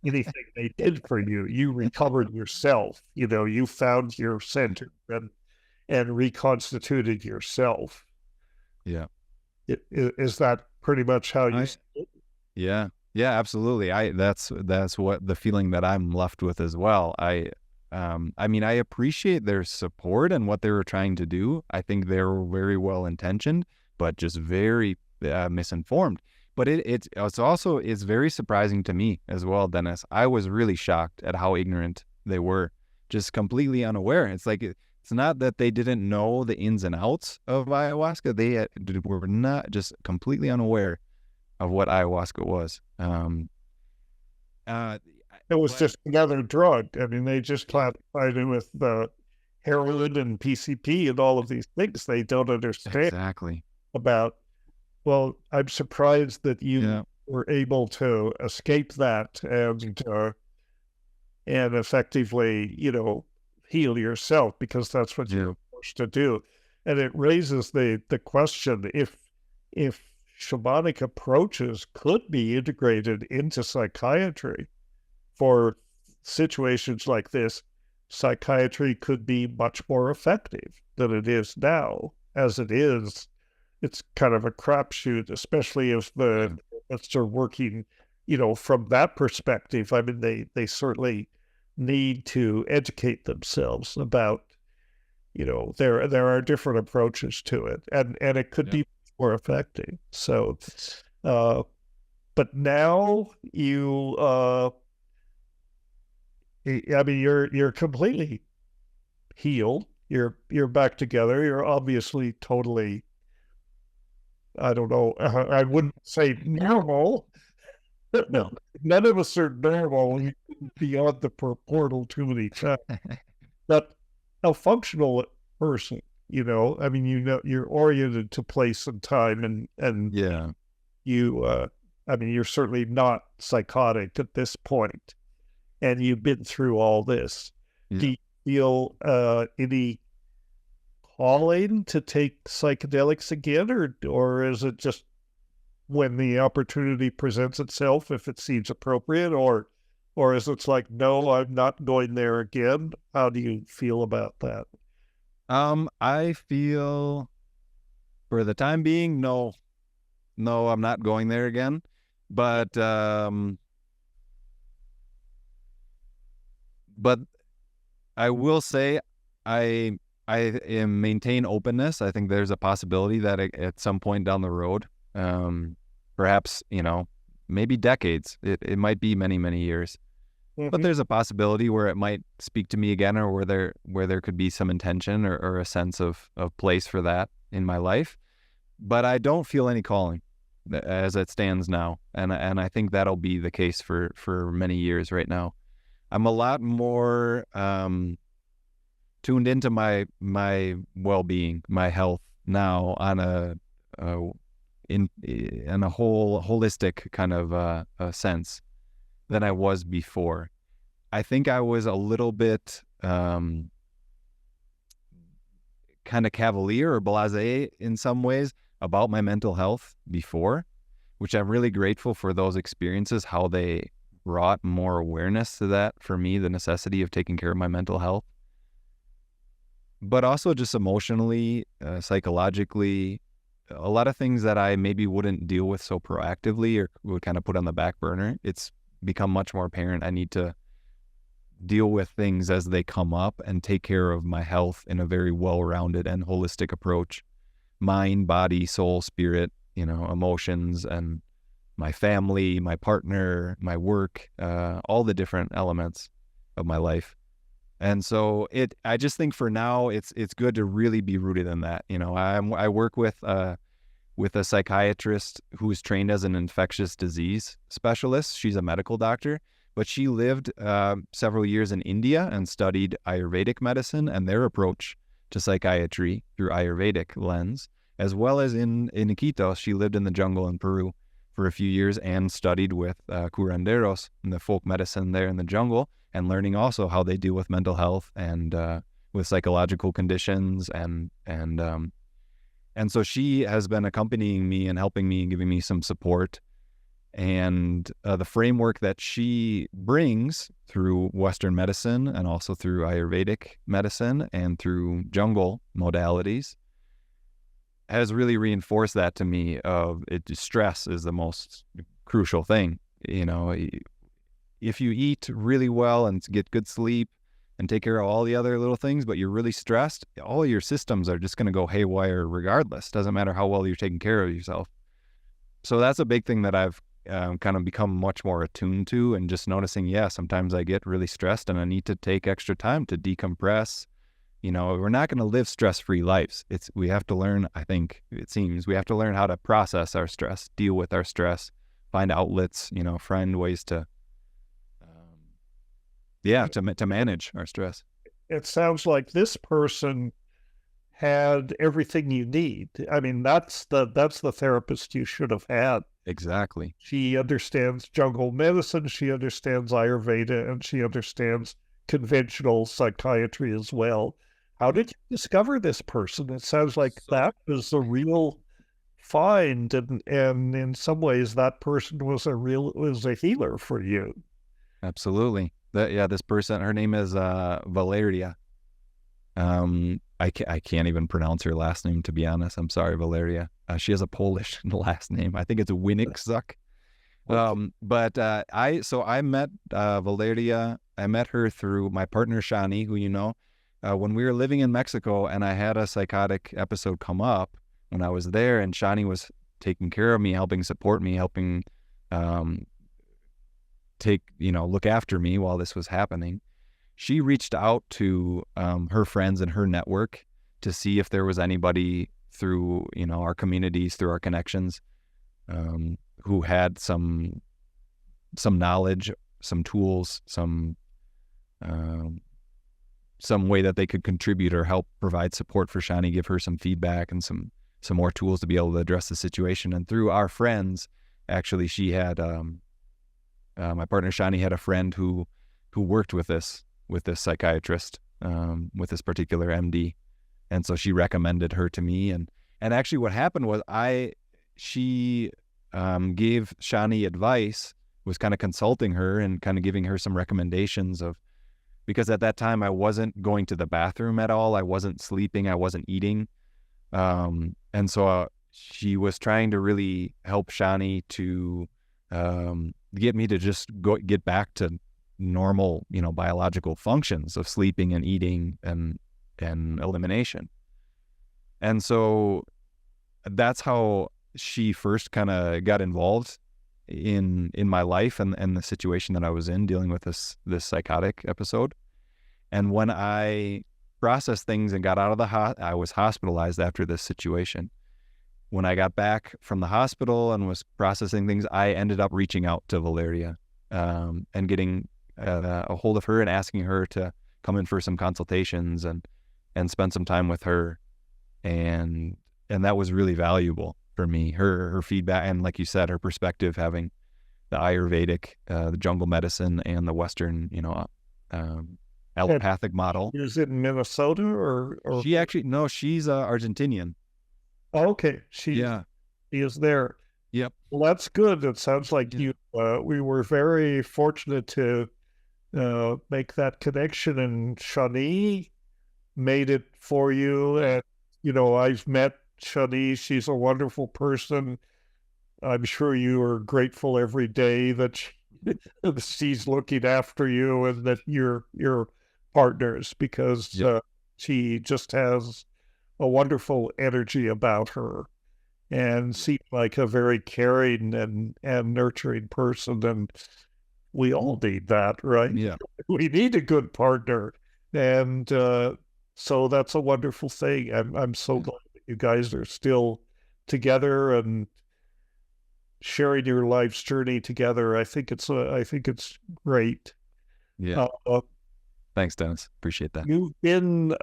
anything they did for you. You recovered yourself. You found your center and reconstituted yourself. Yeah. Is that pretty much how you see it? Yeah, absolutely. That's what the feeling that I'm left with as well. I mean, I appreciate their support and what they were trying to do. I think they were very well intentioned, but just very misinformed. But it's very surprising to me as well, Dennis. I was really shocked at how ignorant they were, just completely unaware. It's like, it's not that they didn't know the ins and outs of ayahuasca. They were not, just completely unaware of what ayahuasca was. It was just another drug. I mean, they just classified it with the heroin and PCP and all of these things they don't understand about. Well, I'm surprised that you were able to escape that and effectively, heal yourself, because that's what you're forced to do. And it raises the question, if shamanic approaches could be integrated into psychiatry for situations like this, psychiatry could be much more effective than it is now. As it is, it's kind of a crapshoot, especially if the therapists are working, from that perspective. I mean, they certainly need to educate themselves about, there are different approaches to it, and it could be more effective. So, but now you, I mean, you're completely healed. You're back together. You're obviously totally, I don't know, I wouldn't say normal, No. None of us are normal beyond the portal too many times. But a functional person, I mean, you're oriented to place and time, and Yeah. you, I mean, you're certainly not psychotic at this point, and you've been through all this. Do Yeah. you feel any calling to take psychedelics again, or is it just when the opportunity presents itself, if it seems appropriate, or is it like, no, I'm not going there again? How do you feel about that? I feel for the time being, no, I'm not going there again. But I will say I maintain openness. I think there's a possibility that at some point down the road, perhaps, maybe decades, it might be many, many years, but there's a possibility where it might speak to me again, or where there could be some intention or a sense of place for that in my life. But I don't feel any calling as it stands now. And I think that'll be the case for many years right now. I'm a lot more tuned into my well-being, my health now on in a holistic kind of a sense than I was before. I think I was a little bit kind of cavalier or blasé in some ways about my mental health before, which I'm really grateful for those experiences, how they brought more awareness to that for me, the necessity of taking care of my mental health. But also just emotionally, psychologically, a lot of things that I maybe wouldn't deal with so proactively or would kind of put on the back burner. It's become much more apparent I need to deal with things as they come up and take care of my health in a very well-rounded and holistic approach. Mind, body, soul, spirit, emotions, and my family, my partner, my work, all the different elements of my life. And so I just think for now, it's good to really be rooted in that. I work with a psychiatrist who is trained as an infectious disease specialist. She's a medical doctor, but she lived several years in India and studied Ayurvedic medicine and their approach to psychiatry through Ayurvedic lens, as well as in Iquitos. She lived in the jungle in Peru for a few years and studied with curanderos in the folk medicine there in the jungle, and learning also how they deal with mental health and with psychological conditions. And so she has been accompanying me and helping me and giving me some support. And the framework that she brings through Western medicine and also through Ayurvedic medicine and through jungle modalities has really reinforced that to me stress is the most crucial thing. If you eat really well and get good sleep and take care of all the other little things, but you're really stressed, all your systems are just going to go haywire regardless. Doesn't matter how well you're taking care of yourself. So that's a big thing that I've kind of become much more attuned to, and just noticing, sometimes I get really stressed and I need to take extra time to decompress. We're not going to live stress-free lives. We have to learn, I think, it seems, we have to learn how to process our stress, deal with our stress, find outlets, find ways to manage our stress. It sounds like this person had everything you need. I mean, that's the therapist you should have had. Exactly. She understands jungle medicine, she understands Ayurveda, and she understands conventional psychiatry as well. How did you discover this person? It sounds like that was a real find, and in some ways that person was a healer for you. Absolutely. This person, her name is Valeria. I can't even pronounce her last name, to be honest. I'm sorry, Valeria. She has a Polish last name. I think it's Winniczuk. But I met Valeria. I met her through my partner Shani, who when we were living in Mexico, and I had a psychotic episode come up when I was there, and Shani was taking care of me, helping support me, helping look after me while this was happening. She reached out to her friends and her network to see if there was anybody through, our communities, through our connections, who had some knowledge, some tools, some way that they could contribute or help provide support for Shani, give her some feedback and some more tools to be able to address the situation. And through our friends, actually, she had my partner Shani had a friend who worked with this psychiatrist, with this particular MD, and so she recommended her to me. And actually, what happened was she gave Shani advice, was kind of consulting her and kind of giving her some recommendations because at that time I wasn't going to the bathroom at all. I wasn't sleeping. I wasn't eating. And so she was trying to really help Shani to get me to just get back to normal, biological functions of sleeping and eating and elimination. And so that's how she first kind of got involved in my life and the situation that I was in, dealing with this psychotic episode. And when I processed things and got out of I was hospitalized after this situation. When I got back from the hospital and was processing things, I ended up reaching out to Valeria and getting a hold of her and asking her to come in for some consultations and spend some time with her. And that was really valuable for me. Her feedback, and like you said, her perspective, having the Ayurvedic, the jungle medicine, and the Western, allopathic model. Is it in Minnesota or? She actually, no, she's Argentinian. Oh, okay, she is there. Yep. Well, that's good. It sounds like we were very fortunate to make that connection, and Shani made it for you. And I've met Shani. She's a wonderful person. I'm sure you are grateful every day that she's looking after you and that you're partners, because she just has a wonderful energy about her and seems like a very caring and nurturing person. And we all need that, right? Yeah. We need a good partner. And so that's a wonderful thing. I'm so glad that you guys are still together and sharing your life's journey together. I think it's great. Yeah. Thanks, Dennis. Appreciate that. You've been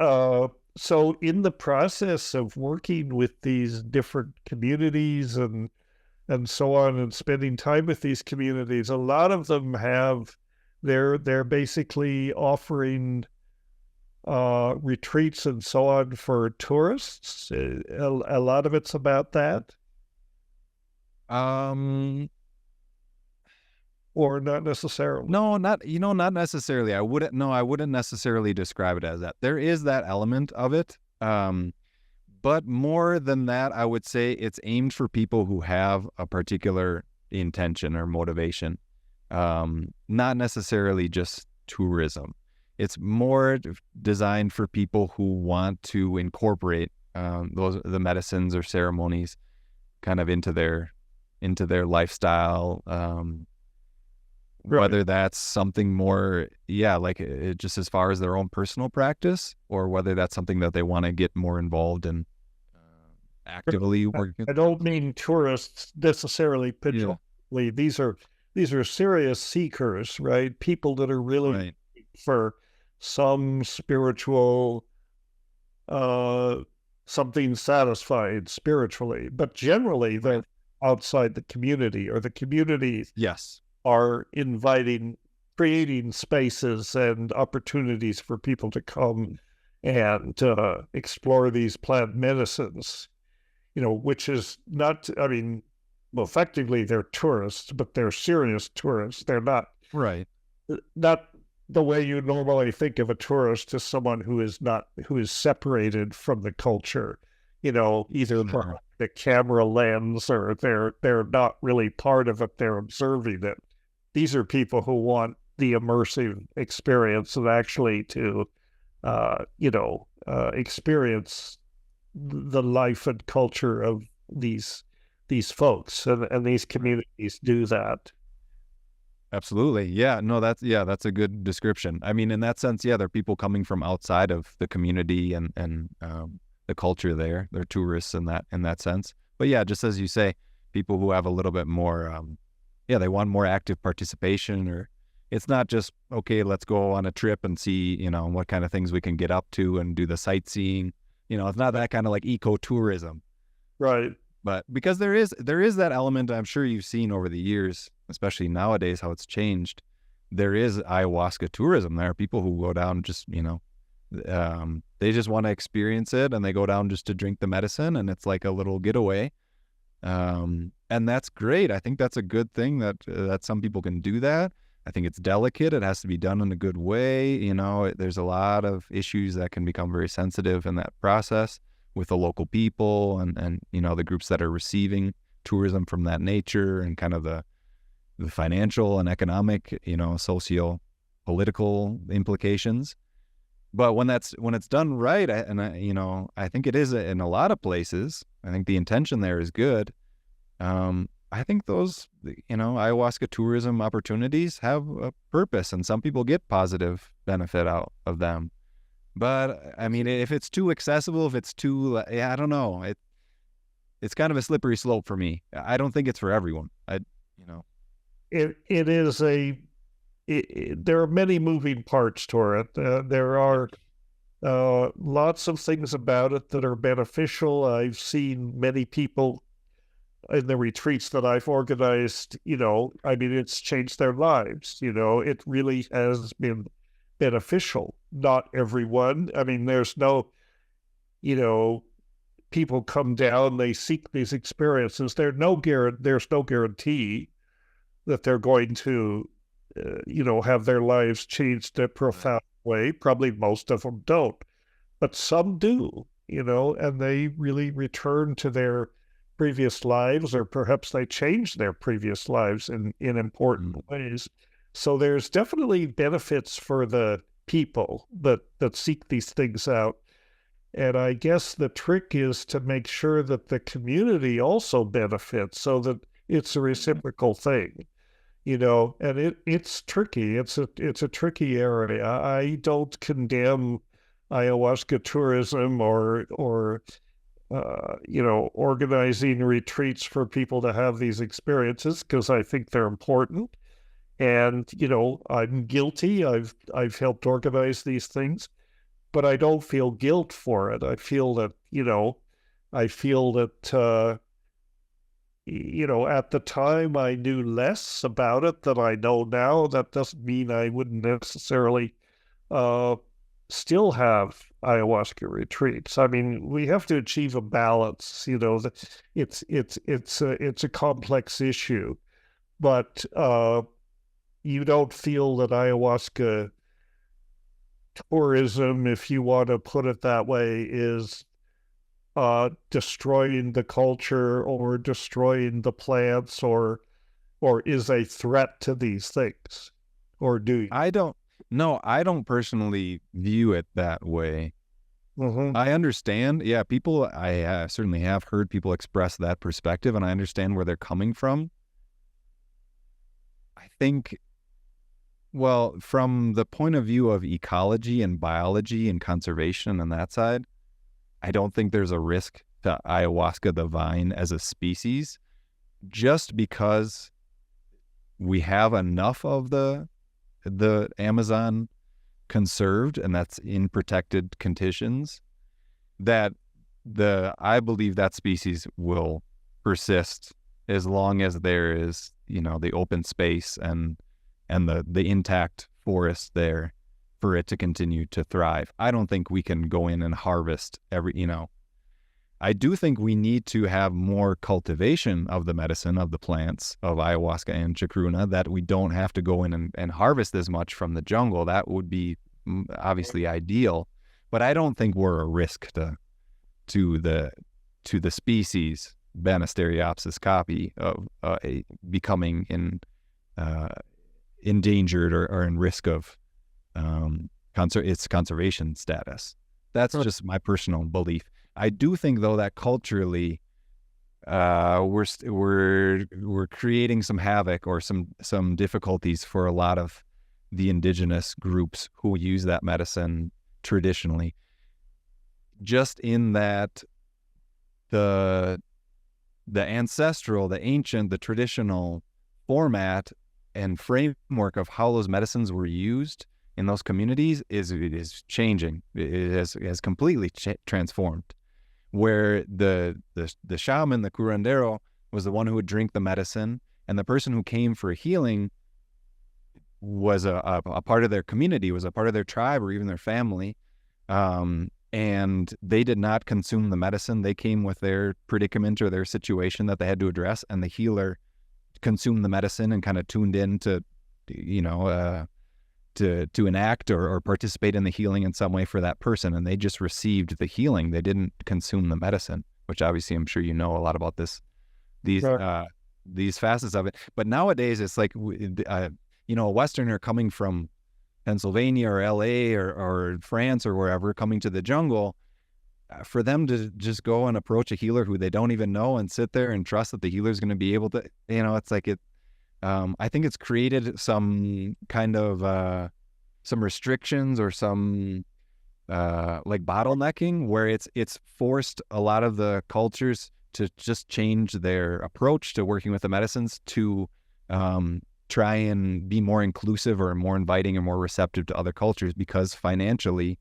so in the process of working with these different communities and so on, and spending time with these communities, a lot of them they're basically offering retreats and so on for tourists. A lot of it's about that. Or not necessarily? No, not necessarily. I wouldn't necessarily describe it as that. There is that element of it. But more than that, I would say it's aimed for people who have a particular intention or motivation. Not necessarily just tourism. It's more designed for people who want to incorporate the medicines or ceremonies kind of into their lifestyle. Right. Whether that's something more, like just as far as their own personal practice, or whether that's something that they want to get more involved in, actively working. I don't mean tourists necessarily. Yeah. These are serious seekers, right? People that are really right. For some spiritual, something satisfied spiritually, but generally they're outside the community, or the communities. Yes. Are creating spaces and opportunities for people to come and explore these plant medicines, which is not, effectively they're tourists, but they're serious tourists. They're not the way you normally think of a tourist as someone who is separated from the culture, either from the camera lens, or they're not really part of it. They're observing it. These are people who want the immersive experience of actually to, experience the life and culture of these folks, and these communities do that. Absolutely. Yeah. No, that's a good description. In that sense, there are people coming from outside of the community and the culture there. They're tourists in that sense. But just as you say, people who have a little bit more they want more active participation, or it's not just, okay, let's go on a trip and see, what kind of things we can get up to and do the sightseeing. It's not that kind of like ecotourism. Right. But because there is that element, I'm sure you've seen over the years, especially nowadays, how it's changed. There is ayahuasca tourism. There are people who go down just, they just want to experience it, and they go down just to drink the medicine, and it's like a little getaway. And that's great. I think that's a good thing that some people can do that. I think it's delicate. It has to be done in a good way. There's a lot of issues that can become very sensitive in that process with the local people and the groups that are receiving tourism from that nature, and kind of the financial and economic, socio-political implications. But when it's done right, I think it is in a lot of places. I think the intention there is good. I think those, ayahuasca tourism opportunities have a purpose, and some people get positive benefit out of them. But I mean, if it's too accessible, if it's too, I don't know. It's kind of a slippery slope for me. I don't think it's for everyone. It is there are many moving parts to it. There are lots of things about it that are beneficial. I've seen many people in the retreats that I've organized, it's changed their lives. It really has been beneficial. Not everyone. There's no, people come down, they seek these experiences. There's no guarantee that they're going to, have their lives changed in a profound way. Probably most of them don't, but some do, and they really return to their previous lives, or perhaps they change their previous lives in important ways. So there's definitely benefits for the people that seek these things out. And I guess the trick is to make sure that the community also benefits, so that it's a reciprocal thing, and it's tricky. It's a tricky area. I don't condemn ayahuasca tourism or organizing retreats for people to have these experiences, because I think they're important. And, I'm guilty. I've helped organize these things, but I don't feel guilt for it. I feel that, at the time I knew less about it than I know now. That doesn't mean I wouldn't necessarily still have ayahuasca retreats. We have to achieve a balance. It's a complex issue, but you don't feel that ayahuasca tourism, if you want to put it that way, is destroying the culture or destroying the plants, or is a threat to these things, or do you? I don't personally view it that way. Mm-hmm. I understand. Yeah, I certainly have heard people express that perspective, and I understand where they're coming from. I think, well, from the point of view of ecology and biology and conservation and that side, I don't think there's a risk to ayahuasca, the vine, as a species, just because we have enough of the Amazon conserved, and that's in protected conditions, that I believe that species will persist as long as there is, the open space and the intact forest there for it to continue to thrive. I don't think we can go in and harvest I do think we need to have more cultivation of the medicine, of the plants, of ayahuasca and chacruna, that we don't have to go in and harvest as much from the jungle. That would be obviously ideal, but I don't think we're a risk to the species Banisteriopsis copy of becoming endangered or in risk of its conservation status. That's just my personal belief. I do think, though, that culturally we're creating some havoc or some difficulties for a lot of the indigenous groups who use that medicine traditionally. Just in that the ancestral, the ancient, the traditional format and framework of how those medicines were used in those communities is changing. It has completely transformed. Where the shaman, the curandero, was the one who would drink the medicine, and the person who came for healing was a part of their community, was a part of their tribe or even their family. And they did not consume the medicine. They came with their predicament or their situation that they had to address, and the healer consumed the medicine and kind of tuned in to, to enact or participate in the healing in some way for that person. And they just received the healing. They didn't consume the medicine, which obviously I'm sure you know a lot about these facets of it. But nowadays it's like, a Westerner coming from Pennsylvania or LA or France or wherever, coming to the jungle, for them to just go and approach a healer who they don't even know and sit there and trust that the healer is going to be able to, it's like I think it's created some kind of some restrictions or some like bottlenecking, where it's forced a lot of the cultures to just change their approach to working with the medicines to try and be more inclusive or more inviting or more receptive to other cultures, because financially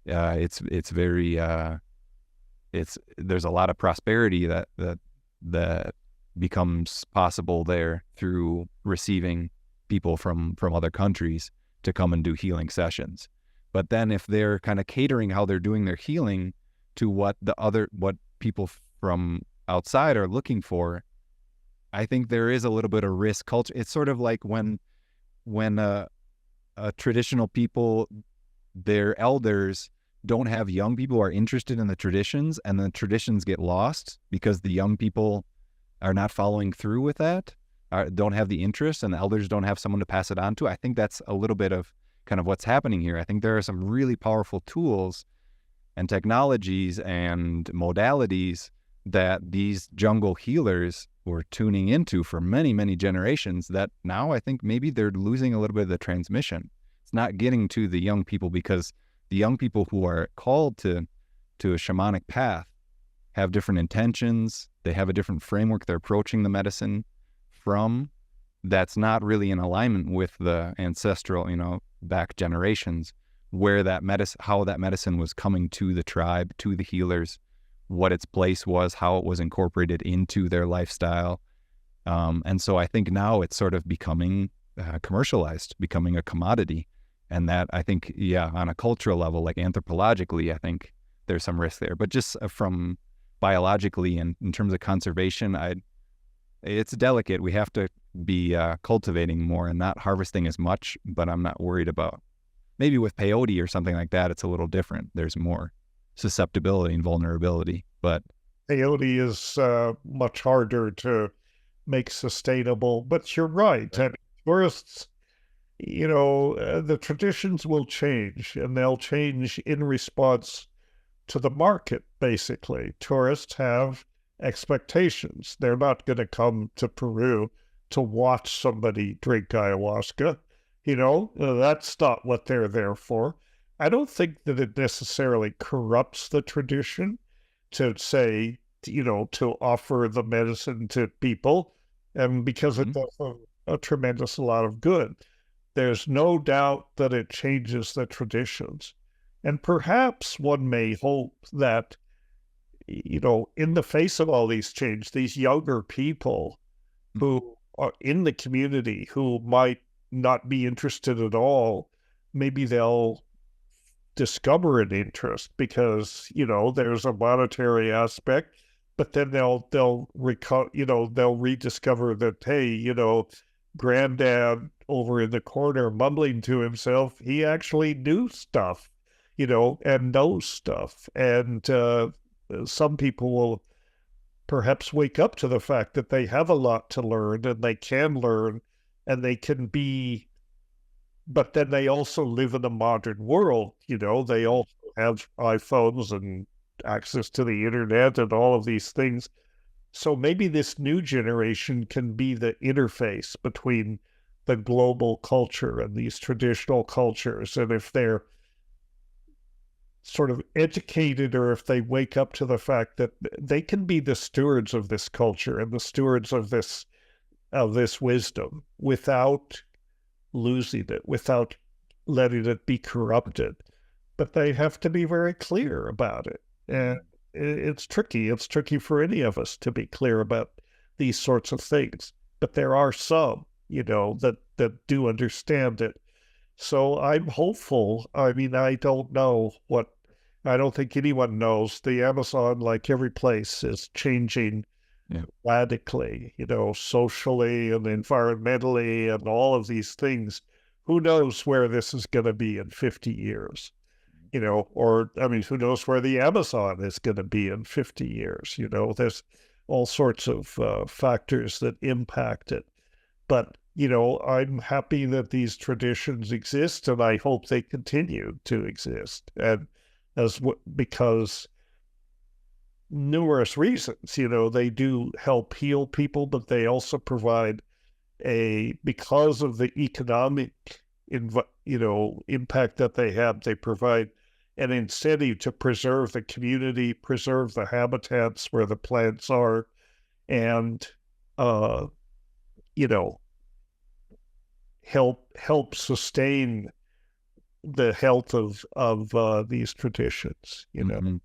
it's very there's a lot of prosperity that becomes possible there through receiving people from other countries to come and do healing sessions. But then if they're kind of catering how they're doing their healing to what people from outside are looking for, I think there is a little bit of risk culture. It's sort of like when a traditional people, their elders don't have young people who are interested in the traditions, and the traditions get lost because the young people are not following through with that, don't have the interest, and the elders don't have someone to pass it on to. I think that's a little bit of kind of what's happening here. I think there are some really powerful tools and technologies and modalities that these jungle healers were tuning into for many, many generations, that now I think maybe they're losing a little bit of the transmission. It's not getting to the young people, because the young people who are called to a shamanic path have different intentions. They have a different framework they're approaching the medicine from, that's not really in alignment with the ancestral, back generations, where how that medicine was coming to the tribe, to the healers, what its place was, how it was incorporated into their lifestyle. And so I think now it's sort of becoming commercialized, becoming a commodity. And that, I think, on a cultural level, like anthropologically, I think there's some risk there. But just from biologically and in terms of conservation, it's delicate. We have to be cultivating more and not harvesting as much, but I'm not worried about. Maybe with peyote or something like that, it's a little different. There's more susceptibility and vulnerability, but peyote is much harder to make sustainable. But you're right. I mean, tourists, the traditions will change, and they'll change in response to the market, basically. Tourists have expectations. They're not going to come to Peru to watch somebody drink ayahuasca. That's not what they're there for. I don't think that it necessarily corrupts the tradition to say, to offer the medicine to people, and because it does a tremendous lot of good. There's no doubt that it changes the traditions. And perhaps one may hope that, in the face of all these changes, these younger people who are in the community who might not be interested at all, maybe they'll discover an interest because, there's a monetary aspect, but then they'll rediscover that, hey, granddad over in the corner mumbling to himself, he actually knew stuff, and knows stuff. And some people will perhaps wake up to the fact that they have a lot to learn, and they can learn, and they can be, but then they also live in a modern world. They also have iPhones and access to the internet and all of these things. So maybe this new generation can be the interface between the global culture and these traditional cultures. And if they're sort of educated, or if they wake up to the fact that they can be the stewards of this culture and the stewards of this of this wisdom without losing it, without letting it be corrupted. But they have to be very clear about it. And it's tricky. It's tricky for any of us to be clear about these sorts of things. But there are some, that do understand it. So I'm hopeful. I mean, I don't think anyone knows. The Amazon, like every place, is changing radically, socially and environmentally and all of these things. Who knows where this is going to be in 50 years? Who knows where the Amazon is going to be in 50 years? There's all sorts of factors that impact it. But, I'm happy that these traditions exist, and I hope they continue to exist. And because numerous reasons, they do help heal people, but they also provide because of the economic, impact that they have, they provide an incentive to preserve the community, preserve the habitats where the plants are, and help sustain the health of these traditions. And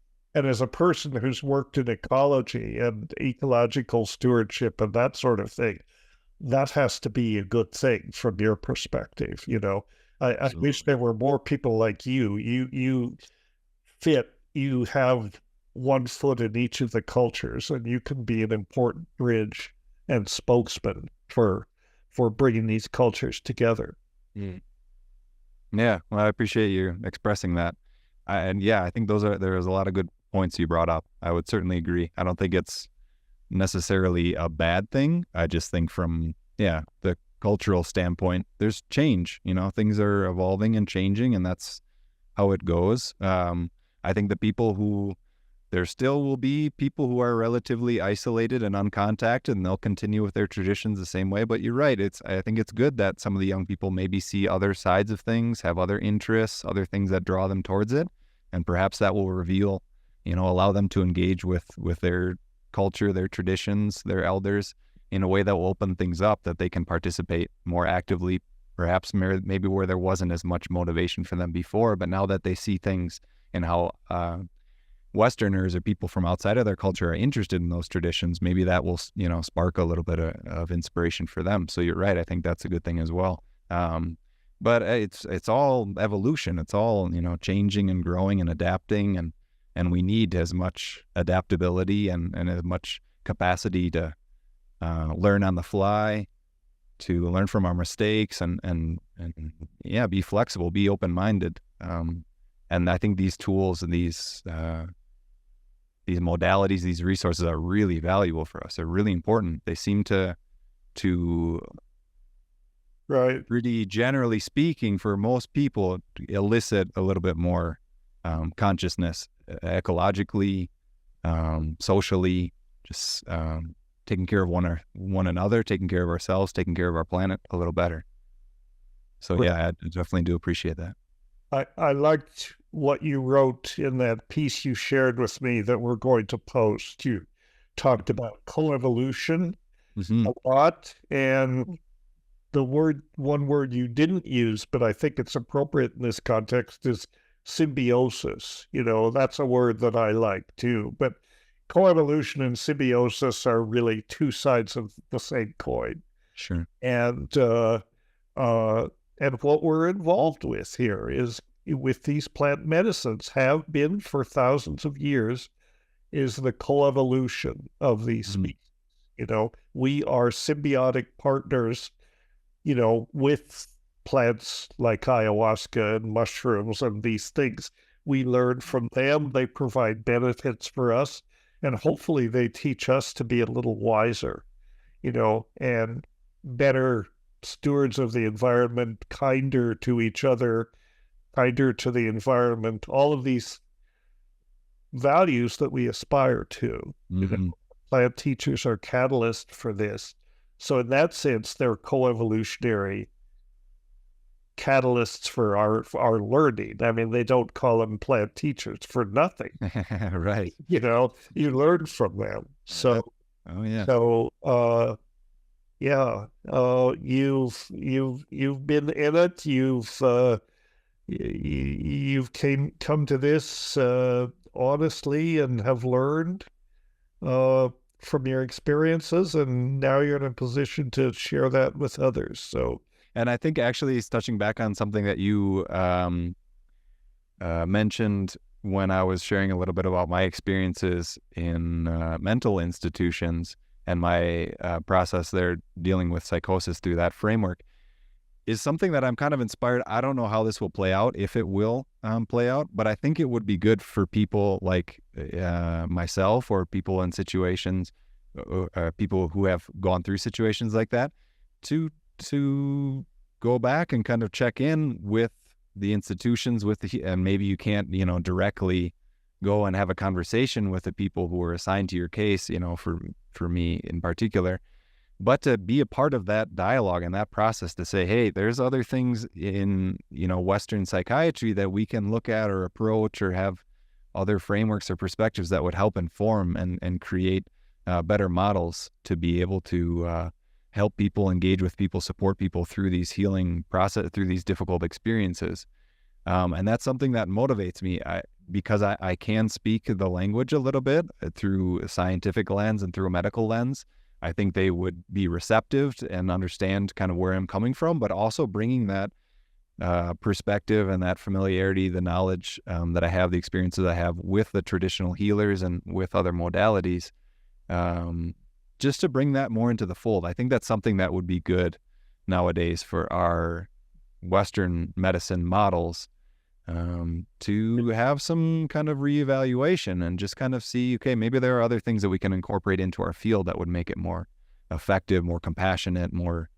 as a person who's worked in ecology and ecological stewardship and that sort of thing, that has to be a good thing from your perspective. I wish there were more people like you. You have one foot in each of the cultures, and you can be an important bridge and spokesman for bringing these cultures together. Yeah, well, I appreciate you expressing that. I think there's a lot of good points you brought up. I would certainly agree. I don't think it's necessarily a bad thing. I just think from the cultural standpoint, there's change. Things are evolving and changing, and that's how it goes. I think there still will be people who are relatively isolated and uncontacted, and they'll continue with their traditions the same way. But you're right. I think it's good that some of the young people maybe see other sides of things, have other interests, other things that draw them towards it, and perhaps that will reveal, allow them to engage with their culture, their traditions, their elders in a way that will open things up, that they can participate more actively, perhaps maybe where there wasn't as much motivation for them before. But now that they see things and how Westerners or people from outside of their culture are interested in those traditions, maybe that will, spark a little bit of inspiration for them. So you're right. I think that's a good thing as well. But it's all evolution. It's all, changing and growing and adapting, and we need as much adaptability and as much capacity to learn on the fly, to learn from our mistakes, and be flexible, be open-minded. And I think these tools and these modalities, these resources are really valuable for us. They're really important. They seem to right, pretty generally speaking, for most people, elicit a little bit more consciousness, ecologically, socially, just taking care of one another, taking care of ourselves, taking care of our planet a little better. So right. I definitely do appreciate that. I liked what you wrote in that piece you shared with me that we're going to post. You talked about coevolution a lot, and one word you didn't use, but I think it's appropriate in this context, is symbiosis. That's a word that I like too. But coevolution and symbiosis are really two sides of the same coin. Sure. And what we're involved with here is, with these plant medicines, have been for thousands of years, is the coevolution of these species. We are symbiotic partners, with plants like ayahuasca and mushrooms and these things. We learn from them. They provide benefits for us, and hopefully they teach us to be a little wiser, and better stewards of the environment, kinder to each other, kinder to the environment, all of these values that we aspire to. Plant teachers are catalysts for this. So in that sense, they're coevolutionary catalysts for our learning. I mean, they don't call them plant teachers for nothing. Right. You learn from them. So, Yeah. You've been in it. You've come to this honestly and have learned uh, from your experiences, and now you're in a position to share that with others. So, And I think actually it's touching back on something that you mentioned when I was sharing a little bit about my experiences in mental institutions and my process there dealing with psychosis through that framework is something that I'm kind of inspired. I don't know how this will play out, if it will play out, but I think it would be good for people like myself or people in situations, people who have gone through situations like that, to go back and kind of check in with the institutions, and maybe you can't, directly go and have a conversation with the people who are assigned to your case, for me in particular, but to be a part of that dialogue and that process to say, hey, there's other things in, Western psychiatry that we can look at or approach or have other frameworks or perspectives that would help inform and create better models to be able to help people, engage with people, support people through these healing process, through these difficult experiences. And that's something that motivates me because I can speak the language a little bit through a scientific lens and through a medical lens. I think they would be receptive and understand kind of where I'm coming from, but also bringing that perspective and that familiarity, the knowledge that I have, the experiences I have with the traditional healers and with other modalities, just to bring that more into the fold. I think that's something that would be good nowadays for our Western medicine models, to have some kind of reevaluation and just kind of see, okay, maybe there are other things that we can incorporate into our field that would make it more effective, more compassionate, more,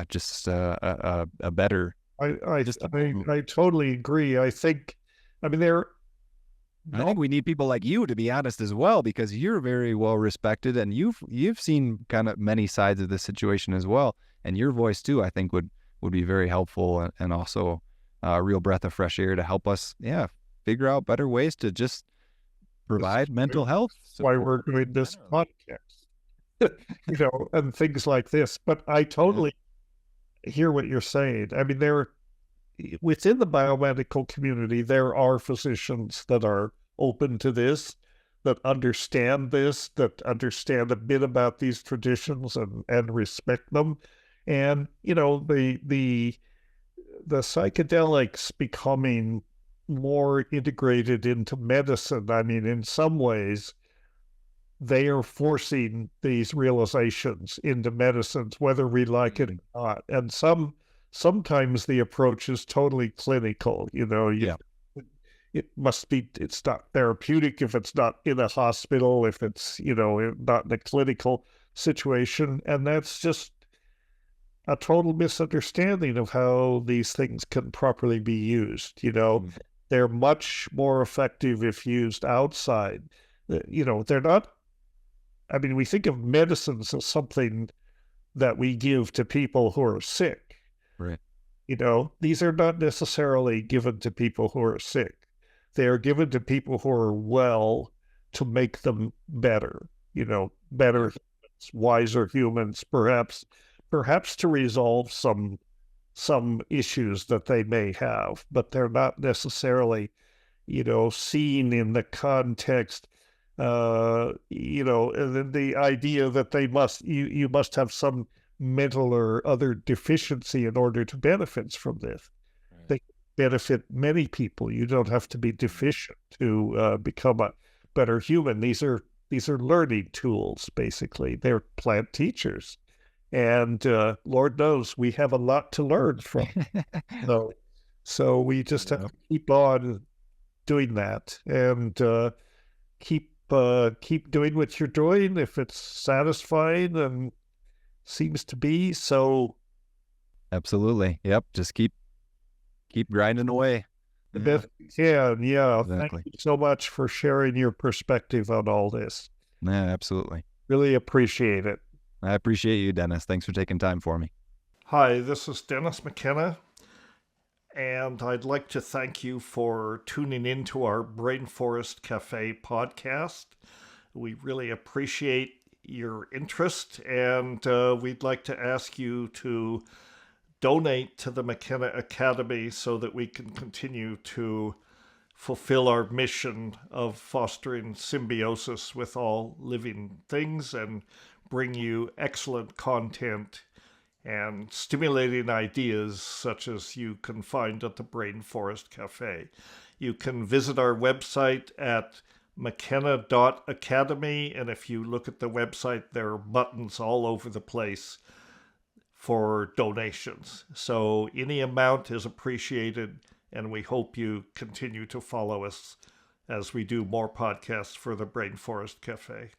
just a better. I totally agree. I think We need people like you, to be honest, as well, because you're very well respected and you've seen kind of many sides of the situation as well, and your voice too, I think would be very helpful, and also a real breath of fresh air to help us, figure out better ways to just provide mental health why we're doing this podcast, and things like this. But I totally hear what you're saying. Within the biomedical community, there are physicians that are open to this, that understand this, that understand a bit about these traditions and respect them. And, the psychedelics becoming more integrated into medicine. In some ways, they are forcing these realizations into medicines, whether we like it or not. And sometimes the approach is totally clinical. It must be, it's not therapeutic if it's not in a hospital, if it's, not in a clinical situation. And that's just a total misunderstanding of how these things can properly be used. They're much more effective if used outside. They're not, we think of medicines as something that we give to people who are sick. Right. These are not necessarily given to people who are sick. They are given to people who are well to make them better, better, wiser humans, perhaps to resolve some issues that they may have, but they're not necessarily, seen in the context, and then the idea that you must have some mental or other deficiency in order to benefit from this. Right. They benefit many people. You don't have to be deficient to become a better human. These are learning tools, basically. They're plant teachers. And Lord knows we have a lot to learn from. So we just have to keep on doing that, and keep doing what you're doing if it's satisfying, and seems to be. So absolutely, yep. Just keep grinding away the best you can. Yeah, exactly. Thank you so much for sharing your perspective on all this. Yeah, absolutely. Really appreciate it. I appreciate you, Dennis. Thanks for taking time for me. Hi, this is Dennis McKenna, and I'd like to thank you for tuning into our Brain Forest Cafe podcast. We really appreciate your interest, and we'd like to ask you to donate to the McKenna Academy so that we can continue to fulfill our mission of fostering symbiosis with all living things and bring you excellent content and stimulating ideas such as you can find at the Brain Forest Cafe. You can visit our website at mckenna.academy, and if you look at the website, there are buttons all over the place for donations. So any amount is appreciated, and we hope you continue to follow us as we do more podcasts for the Brain Forest Cafe.